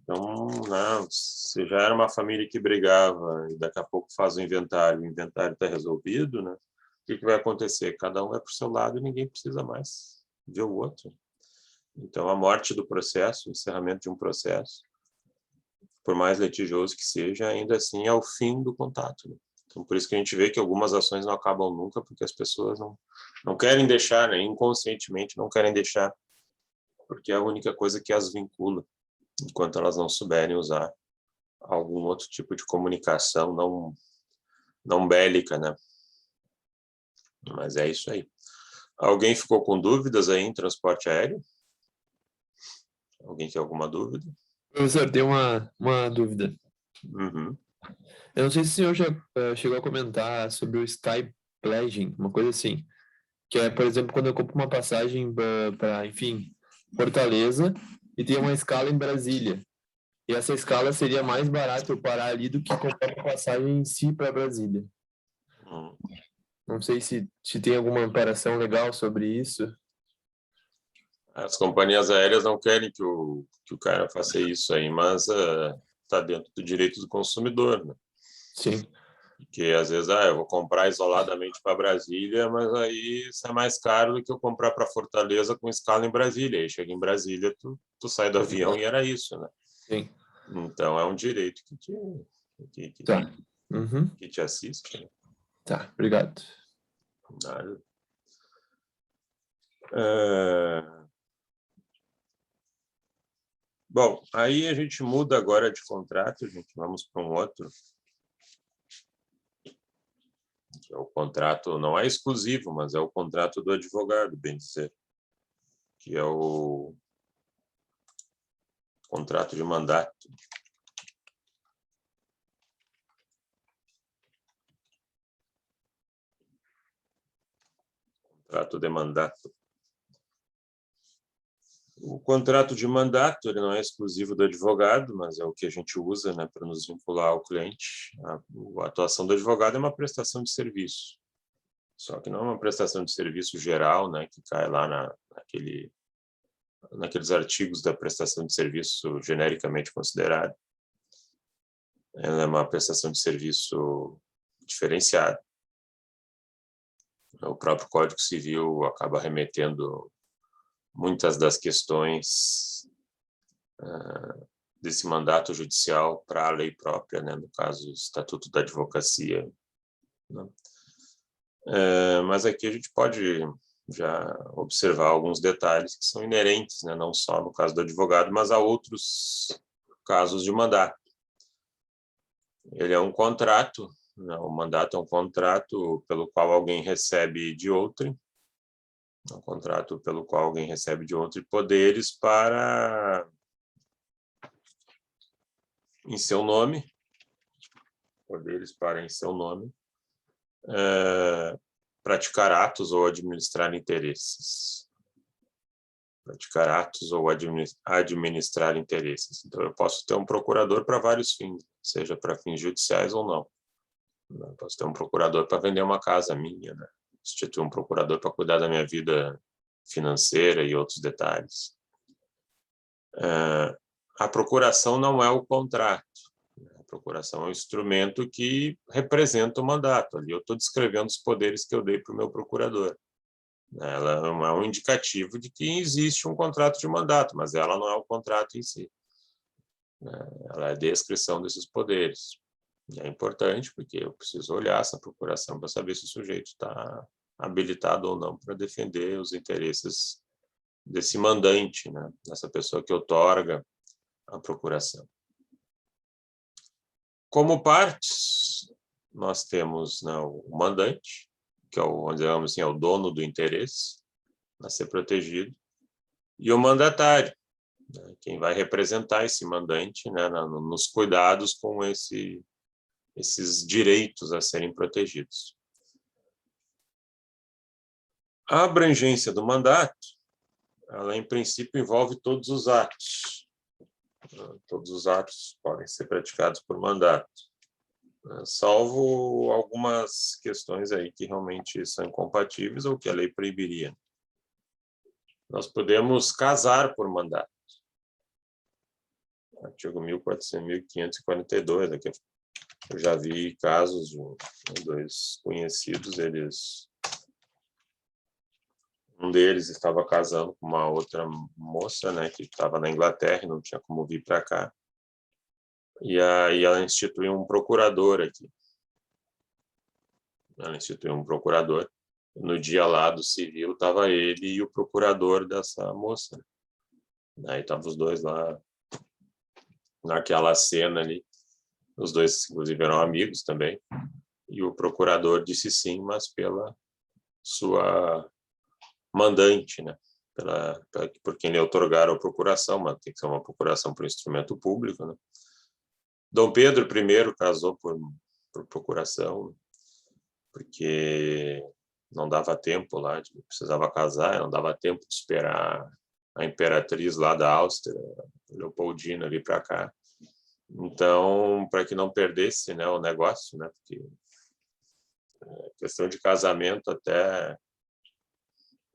Então, não, se já era uma família que brigava e daqui a pouco faz o inventário está resolvido, né? O que vai acontecer? Cada um vai para o seu lado e ninguém precisa mais ver o outro. Então, a morte do processo, o encerramento de um processo, por mais litigioso que seja, ainda assim é o fim do contato, né? Então, por isso que a gente vê que algumas ações não acabam nunca, porque as pessoas não querem deixar, né? Inconscientemente não querem deixar, porque é a única coisa que as vincula, enquanto elas não souberem usar algum outro tipo de comunicação não bélica, né? Mas é isso aí. Alguém ficou com dúvidas aí em transporte aéreo? Alguém tem alguma dúvida? Professor, tem uma dúvida. Uhum. Eu não sei se o senhor já chegou a comentar sobre o Sky Pledging, uma coisa assim. Que é, por exemplo, quando eu compro uma passagem para, enfim, Fortaleza e tem uma escala em Brasília. E essa escala seria mais barato eu parar ali do que comprar uma passagem em si para Brasília. Uhum. Não sei se tem alguma amparação legal sobre isso. As companhias aéreas não querem que o cara faça isso aí, mas está dentro do direito do consumidor, né? Sim. Porque às vezes eu vou comprar isoladamente para Brasília, mas aí isso é mais caro do que eu comprar para Fortaleza com escala em Brasília. Aí chega em Brasília, tu sai do avião e era isso, né? Sim. Então é um direito Tá. Uhum. que te assiste, né? Tá, obrigado. Nada. Bom, aí a gente muda agora de contrato, gente. Vamos para um outro. Que é o contrato, não é exclusivo, mas é o contrato do advogado, bem dizer. Que é o contrato de mandato. Contrato de mandato. O contrato de mandato ele não é exclusivo do advogado, mas é o que a gente usa, né, para nos vincular ao cliente. A atuação do advogado é uma prestação de serviço. Só que não é uma prestação de serviço geral, né, que cai lá naqueles artigos da prestação de serviço genericamente considerada. Ela é uma prestação de serviço diferenciada. O próprio Código Civil acaba remetendo muitas das questões desse mandato judicial para a lei própria, né? No caso, o Estatuto da Advocacia. Né? Mas aqui a gente pode já observar alguns detalhes que são inerentes, né? Não só no caso do advogado, mas a outros casos de mandato. Ele é um contrato, né? O mandato é um contrato pelo qual alguém recebe de outrem, um contrato pelo qual alguém recebe de outro poderes para, em seu nome, praticar atos ou administrar interesses. Praticar atos ou administrar interesses. Então, eu posso ter um procurador para vários fins, seja para fins judiciais ou não. Eu posso ter um procurador para vender uma casa minha, né? Instituir um procurador para cuidar da minha vida financeira e outros detalhes. A procuração não é o contrato. A procuração é um instrumento que representa o mandato. Ali eu estou descrevendo os poderes que eu dei para o meu procurador. Ela é um indicativo de que existe um contrato de mandato, mas ela não é o contrato em si. Ela é a descrição desses poderes. E é importante porque eu preciso olhar essa procuração para saber se o sujeito está habilitado ou não para defender os interesses desse mandante, né? Dessa pessoa que outorga a procuração. Como partes, nós temos, né, o mandante, que é digamos assim, é o dono do interesse a ser protegido, e o mandatário, né, quem vai representar esse mandante, né, nos cuidados com esses direitos a serem protegidos. A abrangência do mandato, ela em princípio envolve todos os atos. Todos os atos podem ser praticados por mandato, salvo algumas questões aí que realmente são incompatíveis ou que a lei proibiria. Nós podemos casar por mandato. Artigo 1542, aqui eu já vi casos de dois conhecidos, um deles estava casando com uma outra moça, né, que estava na Inglaterra e não tinha como vir para cá. E aí ela instituiu um procurador aqui. ela instituiu um procurador. No dia lá do civil, estava ele e o procurador dessa moça. Aí estavam os dois lá, naquela cena ali. Os dois, inclusive, eram amigos também. E o procurador disse sim, mas pela sua mandante, né? Por quem lhe outorgaram a procuração, mas tem que ser uma procuração por instrumento público, né? Dom Pedro I casou por procuração, porque não dava tempo lá, precisava casar, não dava tempo de esperar a imperatriz lá da Áustria, Leopoldina, vir para cá. Então, para que não perdesse, né, o negócio, né, porque questão de casamento até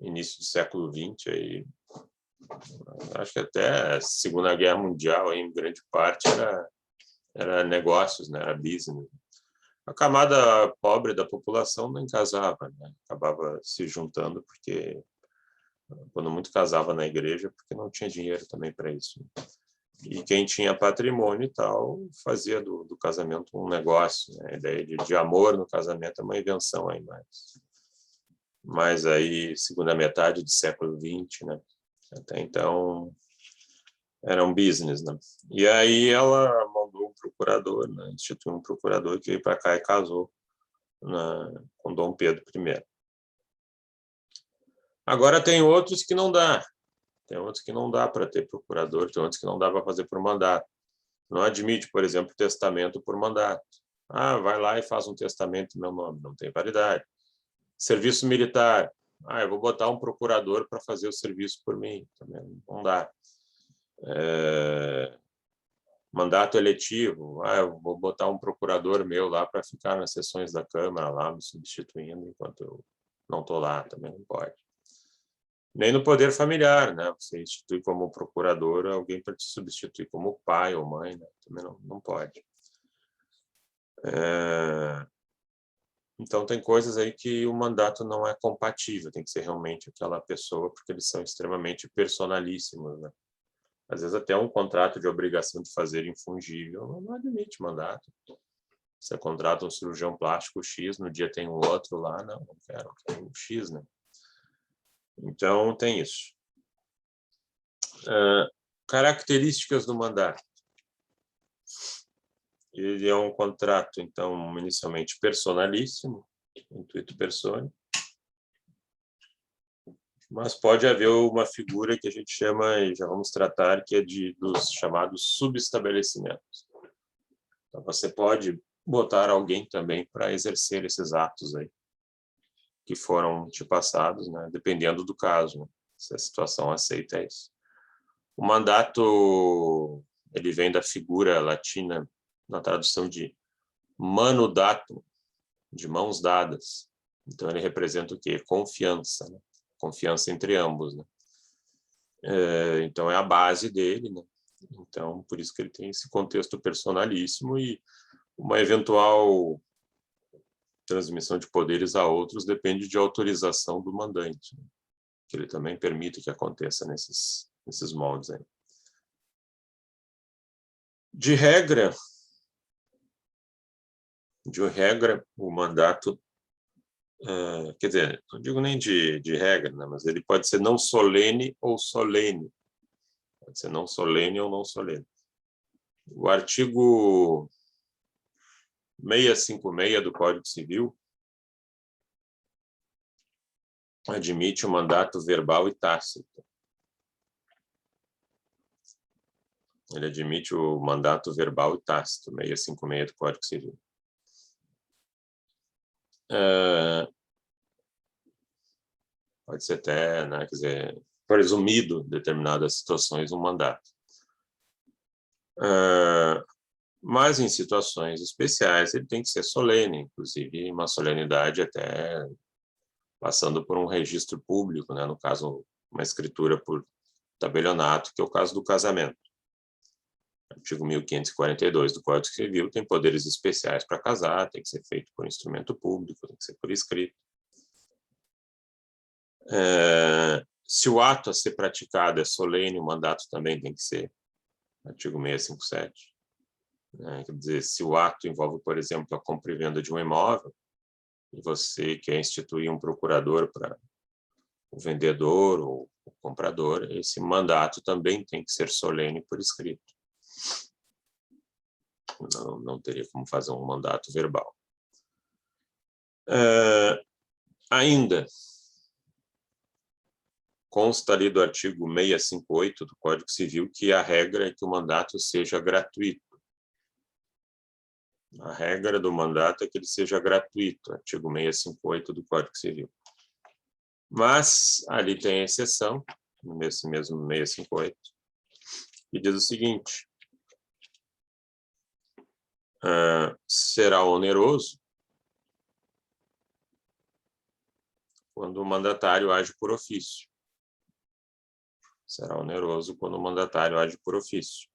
início do século XX, aí, acho que até a Segunda Guerra Mundial, aí, em grande parte, era negócios, né, era business. A camada pobre da população nem casava, né? Acabava se juntando, porque quando muito casava na igreja, porque não tinha dinheiro também para isso. E quem tinha patrimônio e tal, fazia do casamento um negócio, né? A ideia de amor no casamento é uma invenção aí mas aí, segunda metade do século XX, né? Até então, era um business, né? E aí ela mandou um procurador, né? Instituiu um procurador que veio para cá e casou com Dom Pedro I. Agora tem outros que não dá. Tem outros que não dá para ter procurador, tem outros que não dá para fazer por mandato. Não admite, por exemplo, testamento por mandato. Ah, vai lá e faz um testamento em meu nome. Não tem validade. Serviço militar. Ah, eu vou botar um procurador para fazer o serviço por mim. Também não dá. Mandato eletivo. Ah, eu vou botar um procurador meu lá para ficar nas sessões da Câmara, lá me substituindo enquanto eu não estou lá. Também não pode. Nem no poder familiar, né? Você institui como procurador alguém para te substituir como pai ou mãe, né? Também não pode. Então, tem coisas aí que o mandato não é compatível, tem que ser realmente aquela pessoa, porque eles são extremamente personalíssimos, né? Às vezes até um contrato de obrigação de fazer infungível não admite mandato. Você contrata um cirurgião plástico X, no dia tem um outro lá, não quero um X, né? Então, tem isso. Características do mandato. Ele é um contrato, então, inicialmente personalíssimo, intuito persone, mas pode haver uma figura que a gente chama, e já vamos tratar, que é dos chamados subestabelecimentos. Então, você pode botar alguém também para exercer esses atos aí, que foram te passados, né, dependendo do caso, né, se a situação aceita isso. O mandato, ele vem da figura latina, na tradução de manu datum, de mãos dadas. Então, ele representa o quê? Confiança, né? Confiança entre ambos, né? Então, é a base dele, né? Então, por isso que ele tem esse contexto personalíssimo e uma eventual transmissão de poderes a outros depende de autorização do mandante, né? Que ele também permite que aconteça nesses moldes aí. De regra, o mandato, quer dizer, não digo nem de regra, né, mas ele pode ser não solene ou solene. Pode ser não solene ou não solene. O artigo 656 do Código Civil admite o mandato verbal e tácito. Ele admite o mandato verbal e tácito, 656 do Código Civil. Pode ser até, né, quer dizer, presumido em determinadas situações um mandato. Mas em situações especiais ele tem que ser solene, inclusive uma solenidade até passando por um registro público, né, no caso, uma escritura por tabelionato, que é o caso do casamento. O artigo 1542 do Código Civil tem poderes especiais para casar, tem que ser feito por instrumento público, tem que ser por escrito. Se o ato a ser praticado é solene, o mandato também tem que ser. Artigo 657. Quer dizer, se o ato envolve, por exemplo, a compra e venda de um imóvel, e você quer instituir um procurador para o vendedor ou o comprador, esse mandato também tem que ser solene por escrito. Não teria como fazer um mandato verbal. Ainda, consta ali do artigo 658 do Código Civil que a regra é que o mandato seja gratuito. A regra do mandato é que ele seja gratuito, artigo 658 do Código Civil. Mas ali tem a exceção, nesse mesmo 658, que diz o seguinte: será oneroso quando o mandatário age por ofício. Será oneroso quando o mandatário age por ofício.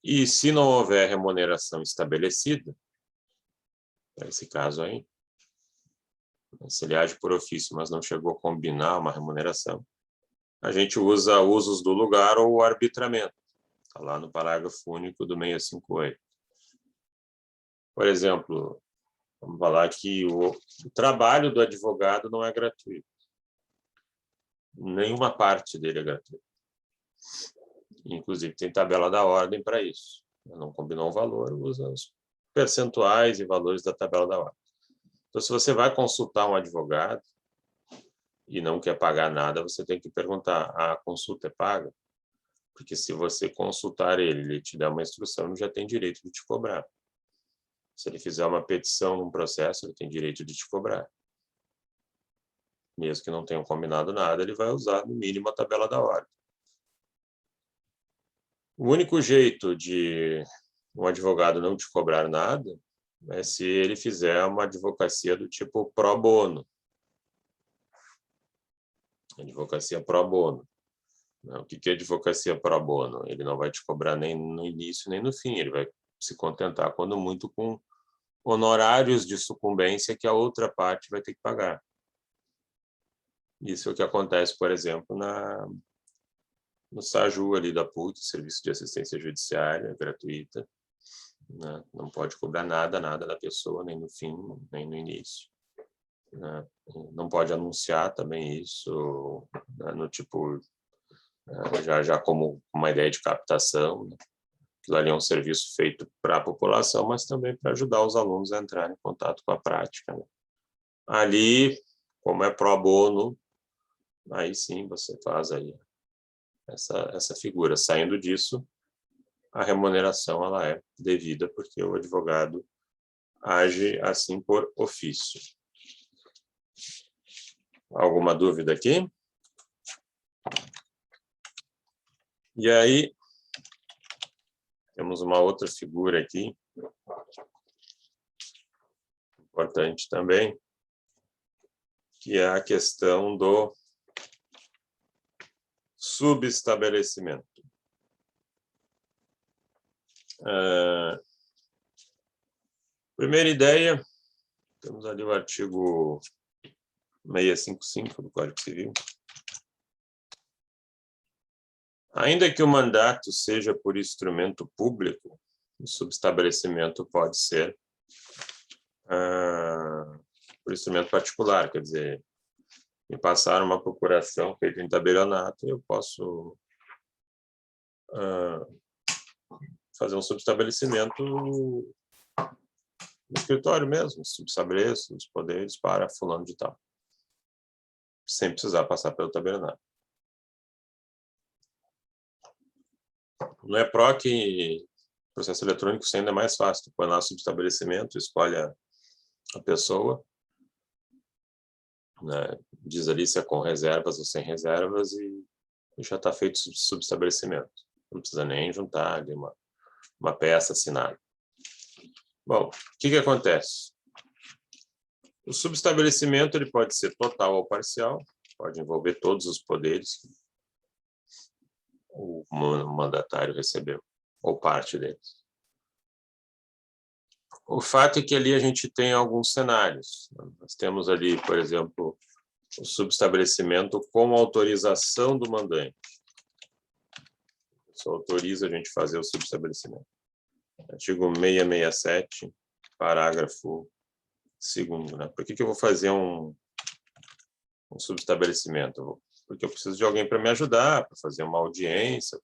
E se não houver remuneração estabelecida, nesse caso aí, se ele age por ofício, mas não chegou a combinar uma remuneração, a gente usa usos do lugar ou o arbitramento. Está lá no parágrafo único do 658. Por exemplo, vamos falar que o trabalho do advogado não é gratuito. Nenhuma parte dele é gratuita. Inclusive, tem tabela da ordem para isso. Não combinou um valor, usa os percentuais e valores da tabela da ordem. Então, se você vai consultar um advogado e não quer pagar nada, você tem que perguntar: a consulta é paga? Porque se você consultar ele te der uma instrução, ele já tem direito de te cobrar. Se ele fizer uma petição num processo, ele tem direito de te cobrar. Mesmo que não tenham combinado nada, ele vai usar, no mínimo, a tabela da ordem. O único jeito de um advogado não te cobrar nada é se ele fizer uma advocacia do tipo pro bono. Advocacia pro bono. O que é advocacia pro bono? Ele não vai te cobrar nem no início nem no fim. Ele vai se contentar, quando muito, com honorários de sucumbência que a outra parte vai ter que pagar. Isso é o que acontece, por exemplo, no SAJU ali da PUC, Serviço de Assistência Judiciária Gratuita. Né? Não pode cobrar nada da pessoa, nem no fim, nem no início. Né? Não pode anunciar também isso, né? No tipo, já como uma ideia de captação. Né? Aquilo ali é um serviço feito para a população, mas também para ajudar os alunos a entrarem em contato com a prática. Né? Ali, como é pro bono, aí sim você faz aí essa figura. Saindo disso, a remuneração ela é devida, porque o advogado age assim por ofício. Alguma dúvida aqui? E aí, temos uma outra figura aqui, importante também, que é a questão do subestabelecimento. Primeira ideia, temos ali o artigo 655 do Código Civil. Ainda que o mandato seja por instrumento público, o subestabelecimento pode ser por instrumento particular, quer dizer, me passar uma procuração feita em tabelionato, eu posso fazer um subestabelecimento no escritório mesmo, subestabeleço os poderes para fulano de tal, sem precisar passar pelo tabelionato. No EPROC, processo eletrônico, isso ainda é mais fácil. Tu põe lá o subestabelecimento, escolhe a pessoa, né, diz ali se é com reservas ou sem reservas e já está feito o subestabelecimento. Não precisa nem juntar ali uma peça assinada. Bom, o que acontece? O subestabelecimento ele pode ser total ou parcial, pode envolver todos os poderes que o mandatário recebeu, ou parte deles. O fato é que ali a gente tem alguns cenários. Nós temos ali, por exemplo, o subestabelecimento com autorização do mandante. Isso autoriza a gente fazer o subestabelecimento. Artigo 667, parágrafo Segundo, né? Por que eu vou fazer um subestabelecimento? Porque eu preciso de alguém para me ajudar, para fazer uma audiência,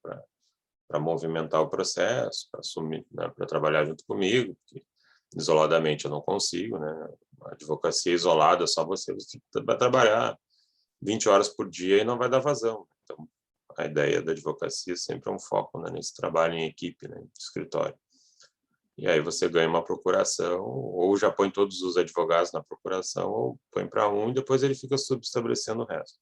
para movimentar o processo, para assumir, né, para trabalhar junto comigo, porque isoladamente eu não consigo, né? A advocacia isolada, só você vai trabalhar 20 horas por dia e não vai dar vazão. Então, a ideia da advocacia sempre é um foco, né, nesse trabalho em equipe, né, no escritório. E aí você ganha uma procuração, ou já põe todos os advogados na procuração, ou põe para um e depois ele fica subestabelecendo o resto.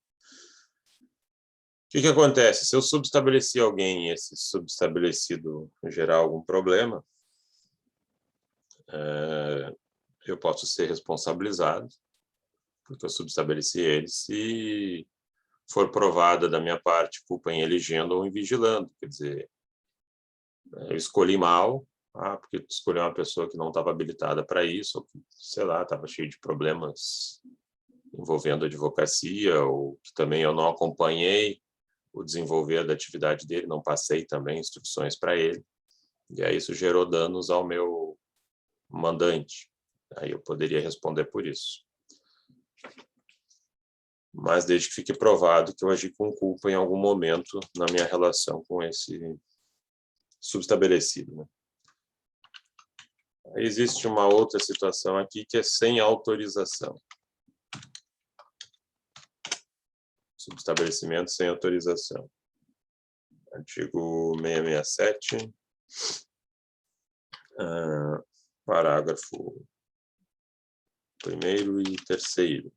O que acontece? Se eu subestabelecer alguém e esse subestabelecido gerar algum problema, eu posso ser responsabilizado, porque eu subestabeleci ele, se for provada da minha parte culpa em elegendo ou em vigilando. Quer dizer, eu escolhi mal, porque escolhi uma pessoa que não estava habilitada para isso, ou que, sei lá, estava cheio de problemas envolvendo advocacia, ou que também eu não acompanhei o desenvolver da atividade dele, não passei também instruções para ele, e aí isso gerou danos ao meu mandante. Aí eu poderia responder por isso. Mas desde que fique provado que eu agi com culpa em algum momento na minha relação com esse subestabelecido, né? Aí existe uma outra situação aqui que é sem autorização. Subestabelecimento sem autorização. Artigo 667, parágrafo 1º e 3º,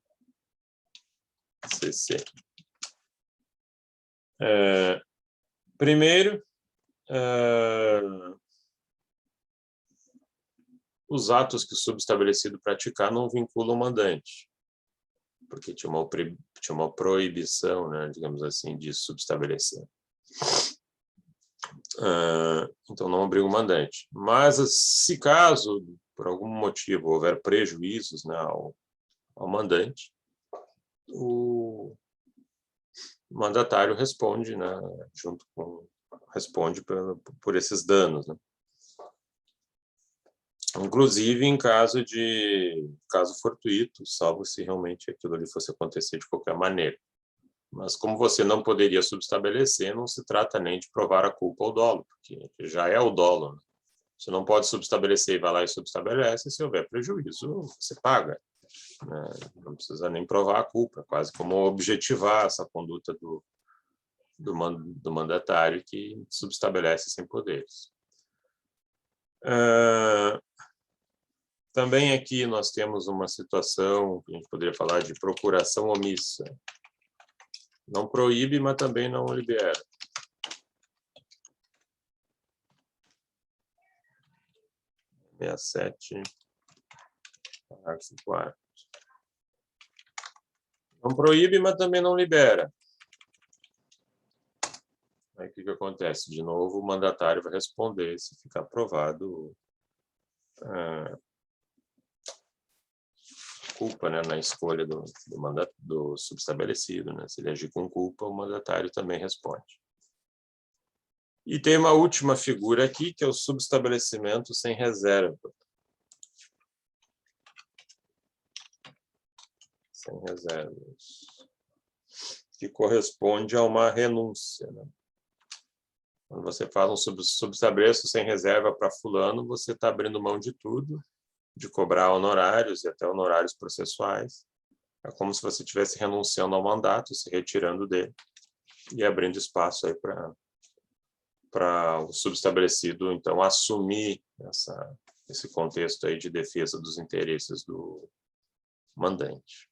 CC. Primeiro, os atos que o subestabelecido praticar não vinculam o mandante, porque tinha uma proibição, né, digamos assim, de subestabelecer. Então, não obriga o mandante. Mas, se caso, por algum motivo, houver prejuízos, né, ao mandante, o mandatário responde, né, responde por esses danos, né? Inclusive em caso fortuito, salvo se realmente aquilo ali fosse acontecer de qualquer maneira. Mas como você não poderia subestabelecer, não se trata nem de provar a culpa ou dolo, porque já é o dolo, né? Você não pode subestabelecer e vai lá e subestabelece, se houver prejuízo, você paga, né? Não precisa nem provar a culpa, é quase como objetivar essa conduta do mandatário que subestabelece sem poderes. Também aqui nós temos uma situação que a gente poderia falar de procuração omissa. Não proíbe, mas também não libera. (67), 4. Não proíbe, mas também não libera. Aí o que acontece? De novo, o mandatário vai responder se ficar aprovado culpa, né, na escolha do subestabelecido, né? Se ele agir com culpa, o mandatário também responde. E tem uma última figura aqui, que é o subestabelecimento sem reserva. Sem reservas. Que corresponde a uma renúncia, né? Quando você fala um subestabeleço sem reserva para fulano, você está abrindo mão de tudo, de cobrar honorários e até honorários processuais. É como se você estivesse renunciando ao mandato, se retirando dele e abrindo espaço aí para o subestabelecido, então, assumir esse contexto aí de defesa dos interesses do mandante.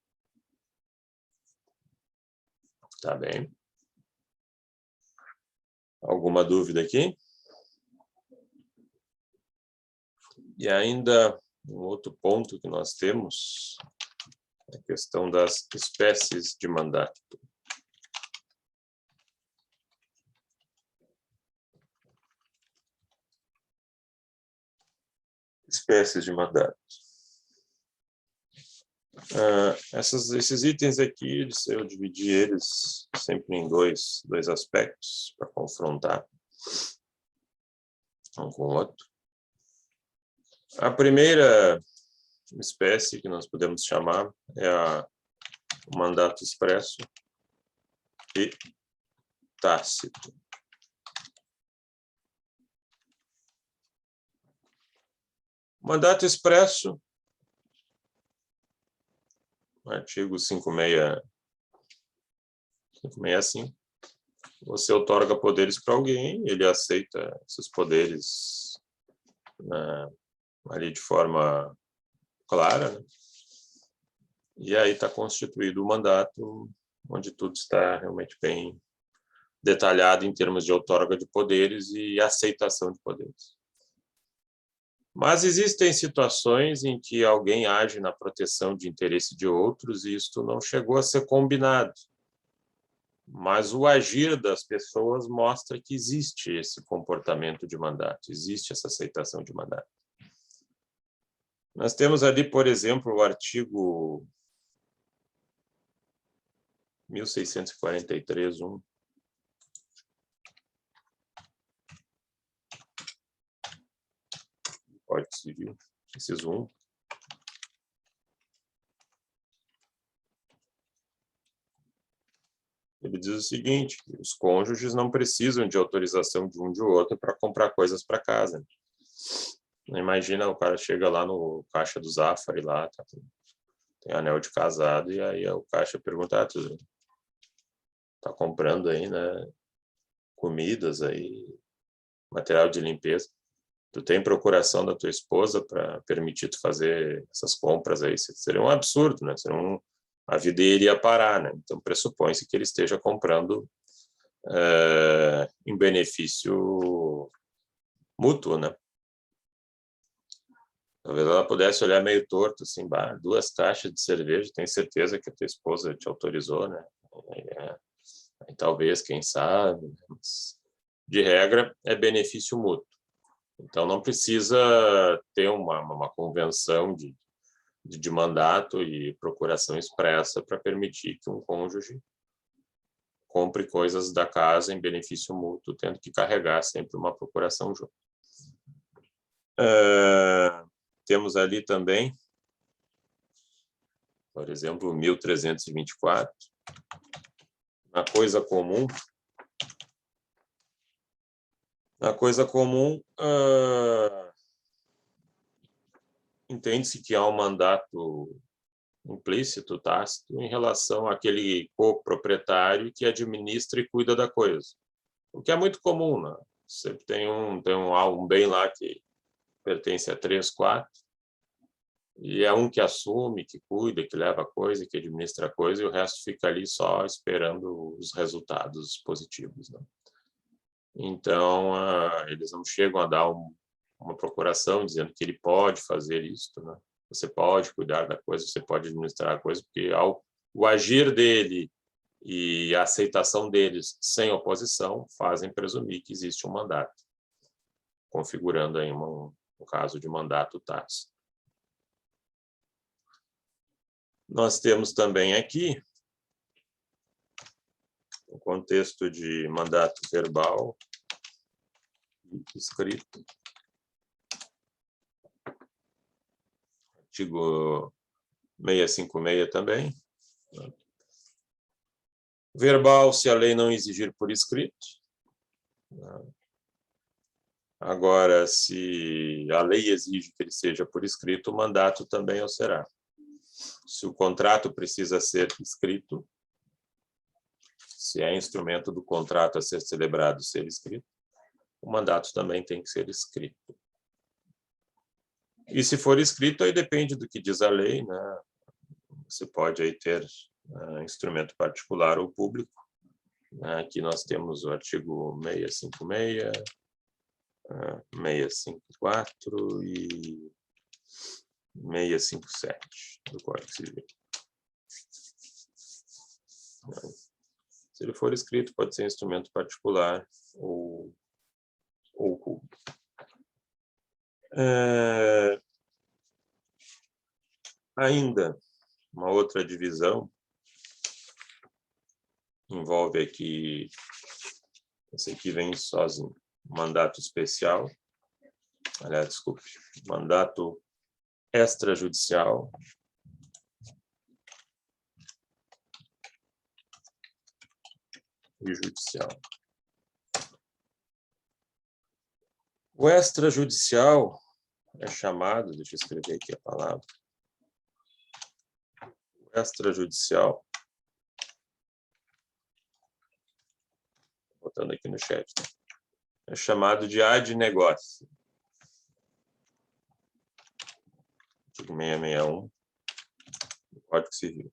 Tá bem? Alguma dúvida aqui? E ainda um outro ponto que nós temos é a questão das espécies de mandato. Espécies de mandato. Esses itens aqui, eu dividi eles sempre em dois aspectos para confrontar um com o outro. A primeira última espécie que nós podemos chamar é o mandato expresso e tácito. Mandato expresso, artigo 565, você outorga poderes para alguém, ele aceita esses poderes, né, ali de forma clara, né? E aí está constituído o mandato, onde tudo está realmente bem detalhado em termos de outorga de poderes e aceitação de poderes. Mas existem situações em que alguém age na proteção de interesse de outros e isto não chegou a ser combinado. Mas o agir das pessoas mostra que existe esse comportamento de mandato, existe essa aceitação de mandato. Nós temos ali, por exemplo, o artigo 1643, 1. Código Civil, inciso 1. Ele diz o seguinte: os cônjuges não precisam de autorização de um de outro para comprar coisas para casa. Imagina, o cara chega lá no caixa do Zafari, lá, tem anel de casado, e aí o caixa pergunta: tu tá comprando aí, né, comidas aí, material de limpeza, tu tem procuração da tua esposa para permitir tu fazer essas compras aí? Seria um absurdo, né? A vida iria parar, né? Então pressupõe-se que ele esteja comprando em benefício mútuo, né? Talvez ela pudesse olhar meio torto, assim, 2 caixas de cerveja, tem certeza que a tua esposa te autorizou, né? Aí, talvez, quem sabe, né? Mas, de regra, é benefício mútuo. Então, não precisa ter uma convenção de mandato e procuração expressa para permitir que um cônjuge compre coisas da casa em benefício mútuo, tendo que carregar sempre uma procuração junto. Temos ali também, por exemplo, 1324, na coisa comum. Na coisa comum, entende-se que há um mandato implícito, tácito, em relação àquele coproprietário que administra e cuida da coisa. O que é muito comum, né? Sempre tem um bem lá que pertence a 3, 4, e é um que assume, que cuida, que leva a coisa, que administra a coisa, e o resto fica ali só esperando os resultados positivos, né? Então, eles não chegam a dar uma procuração dizendo que ele pode fazer isso, né? Você pode cuidar da coisa, você pode administrar a coisa, porque o agir dele e a aceitação deles sem oposição fazem presumir que existe um mandato, configurando aí um caso de mandato tácito. Nós temos também aqui o contexto de mandato verbal e escrito. Artigo 656 também. Verbal, se a lei não exigir por escrito. Agora, se a lei exige que ele seja por escrito, o mandato também o será. Se o contrato precisa ser escrito, se é instrumento do contrato a ser celebrado ser escrito, o mandato também tem que ser escrito. E se for escrito, aí depende do que diz a lei, né? Você pode aí ter instrumento particular ou público. Aqui nós temos o artigo 656, 654 e 657 do Código Civil. Se ele for escrito, pode ser instrumento particular ou público. Ainda, uma outra divisão envolve aqui, esse aqui vem sozinho, mandato especial, aliás, desculpe, mandato extrajudicial e judicial. O extrajudicial é chamado, deixa eu escrever aqui a palavra, o extrajudicial, botando aqui no chat, né? É chamado de ad negócio. Artigo 661 do Código Civil.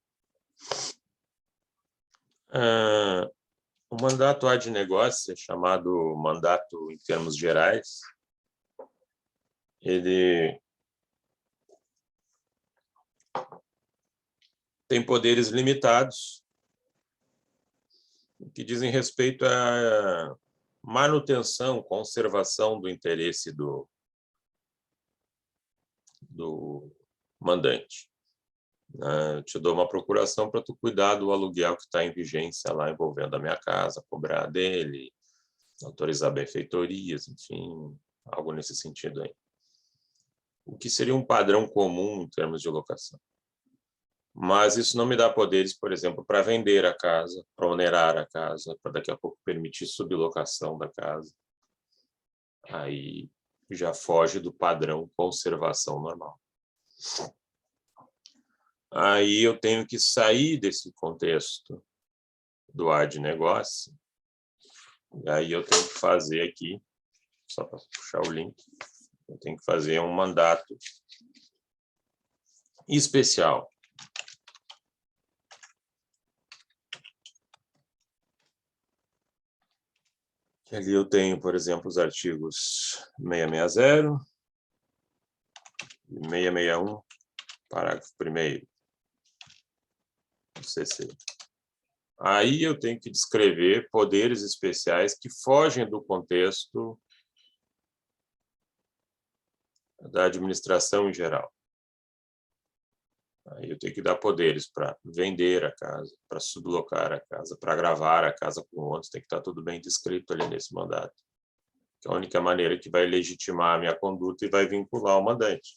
O mandato ad negócio, chamado mandato em termos gerais, ele tem poderes limitados que dizem respeito à manutenção, conservação do interesse do mandante. Eu te dou uma procuração para tu cuidar do aluguel que está em vigência lá envolvendo a minha casa, cobrar dele, autorizar benfeitorias, enfim, algo nesse sentido aí. O que seria um padrão comum em termos de locação. Mas isso não me dá poderes, por exemplo, para vender a casa, para onerar a casa, para daqui a pouco permitir sublocação da casa. Aí já foge do padrão conservação normal. Aí eu tenho que sair desse contexto do ad negócio. E aí eu tenho que fazer aqui, só para puxar o link, eu tenho que fazer um mandato especial. Ali eu tenho, por exemplo, os artigos 660 e 661, parágrafo 1º, CC. Aí eu tenho que descrever poderes especiais que fogem do contexto da administração em geral. Aí eu tenho que dar poderes para vender a casa, para sublocar a casa, para gravar a casa com outros, tem que estar tudo bem descrito ali nesse mandato. Que é a única maneira que vai legitimar a minha conduta e vai vincular o mandante.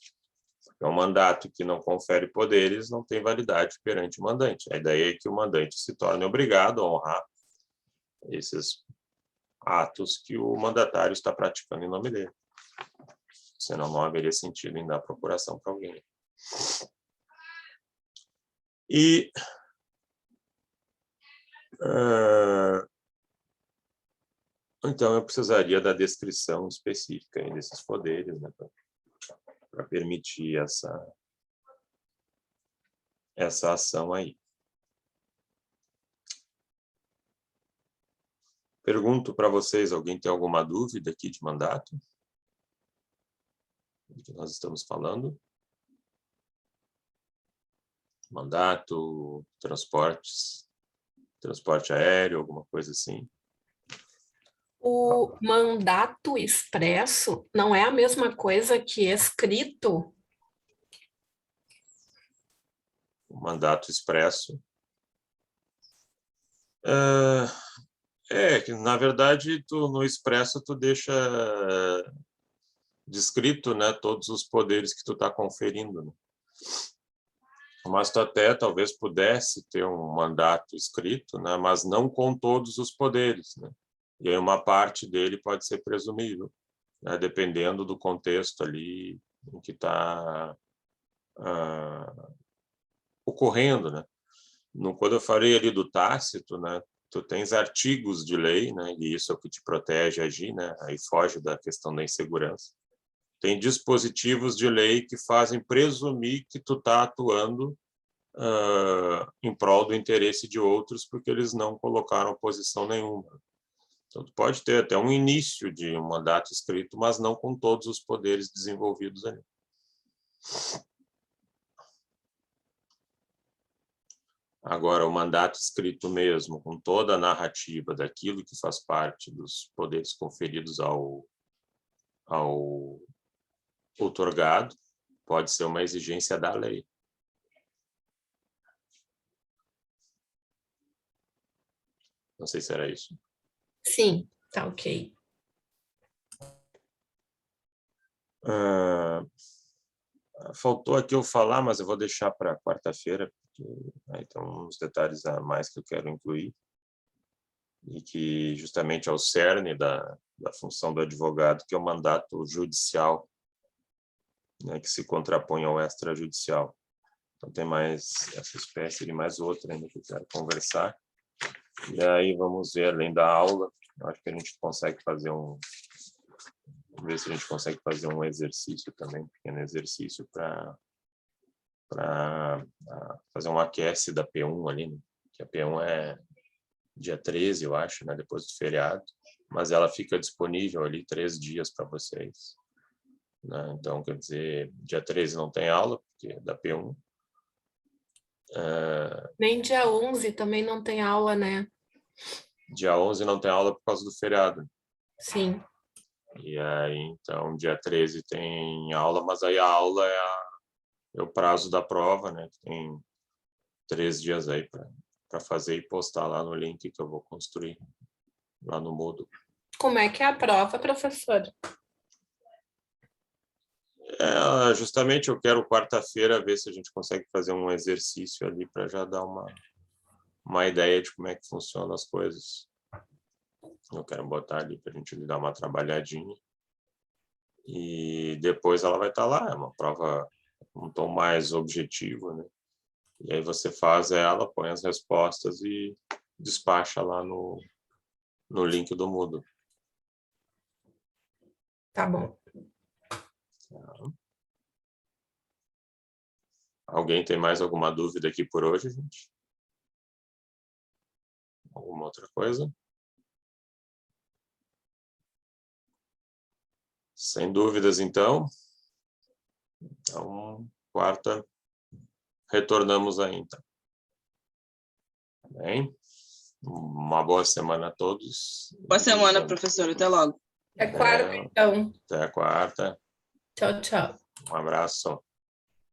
É um mandato que não confere poderes, não tem validade perante o mandante. A ideia é que o mandante se torne obrigado a honrar esses atos que o mandatário está praticando em nome dele. Senão não haveria sentido em dar procuração para alguém. E então eu precisaria da descrição específica aí desses poderes, né, para permitir essa ação aí. Pergunto para vocês, alguém tem alguma dúvida aqui de mandato? Do que nós estamos falando? Mandato, transporte aéreo, alguma coisa assim? O mandato expresso não é a mesma coisa que escrito? O mandato expresso. Que, na verdade, no expresso, tu deixa descrito, né, todos os poderes que tu está conferindo. Né? Mas tu até talvez pudesse ter um mandato escrito, né, mas não com todos os poderes. Né? E aí uma parte dele pode ser presumível, né, dependendo do contexto ali em que está ocorrendo. Né? Quando eu falei ali do tácito, né, tu tens artigos de lei, né, e isso é o que te protege a agir, né, aí foge da questão da insegurança. Tem dispositivos de lei que fazem presumir que tu está atuando em prol do interesse de outros, porque eles não colocaram posição nenhuma. Então, tu pode ter até um início de um mandato escrito, mas não com todos os poderes desenvolvidos ali. Agora, o mandato escrito mesmo, com toda a narrativa daquilo que faz parte dos poderes conferidos ao outorgado, pode ser uma exigência da lei. Não sei se era isso. Sim, tá ok. Faltou aqui eu falar, mas eu vou deixar para quarta-feira, porque aí tem uns detalhes a mais que eu quero incluir, e que justamente é o cerne da função do advogado, que é o mandato judicial, né, que se contrapõe ao extrajudicial. Então tem mais essa espécie de mais outra ainda que eu quero conversar. E aí vamos ver, além da aula, eu acho que a gente consegue fazer ver se a gente consegue fazer um exercício também, um pequeno exercício para fazer um aquece da P1 ali, né? Que a P1 é dia 13, eu acho, né? Depois do feriado, mas ela fica disponível ali 3 dias para vocês, né? Então, quer dizer, dia 13 não tem aula, porque é da P1. Nem dia 11 também não tem aula, né? Dia 11 não tem aula por causa do feriado. Sim. E aí, então, dia 13 tem aula, mas aí a aula é o prazo da prova, né? Tem 3 dias aí para fazer e postar lá no link que eu vou construir lá no Moodle. Como é que é a prova, professor? Justamente eu quero quarta-feira ver se a gente consegue fazer um exercício ali para já dar uma ideia de como é que funcionam as coisas. Eu quero botar ali para a gente dar uma trabalhadinha. E depois ela vai estar lá, é uma prova um tom mais objetivo, né? E aí você faz ela, põe as respostas e despacha lá no link do Moodle. Tá bom. Alguém tem mais alguma dúvida aqui por hoje, gente? Alguma outra coisa? Sem dúvidas, então. Então, quarta, retornamos aí, então. Tá bem? Uma boa semana a todos. Boa semana, professor. Até logo. É quarta, então. Até a quarta. Tchau, tchau. Um abraço.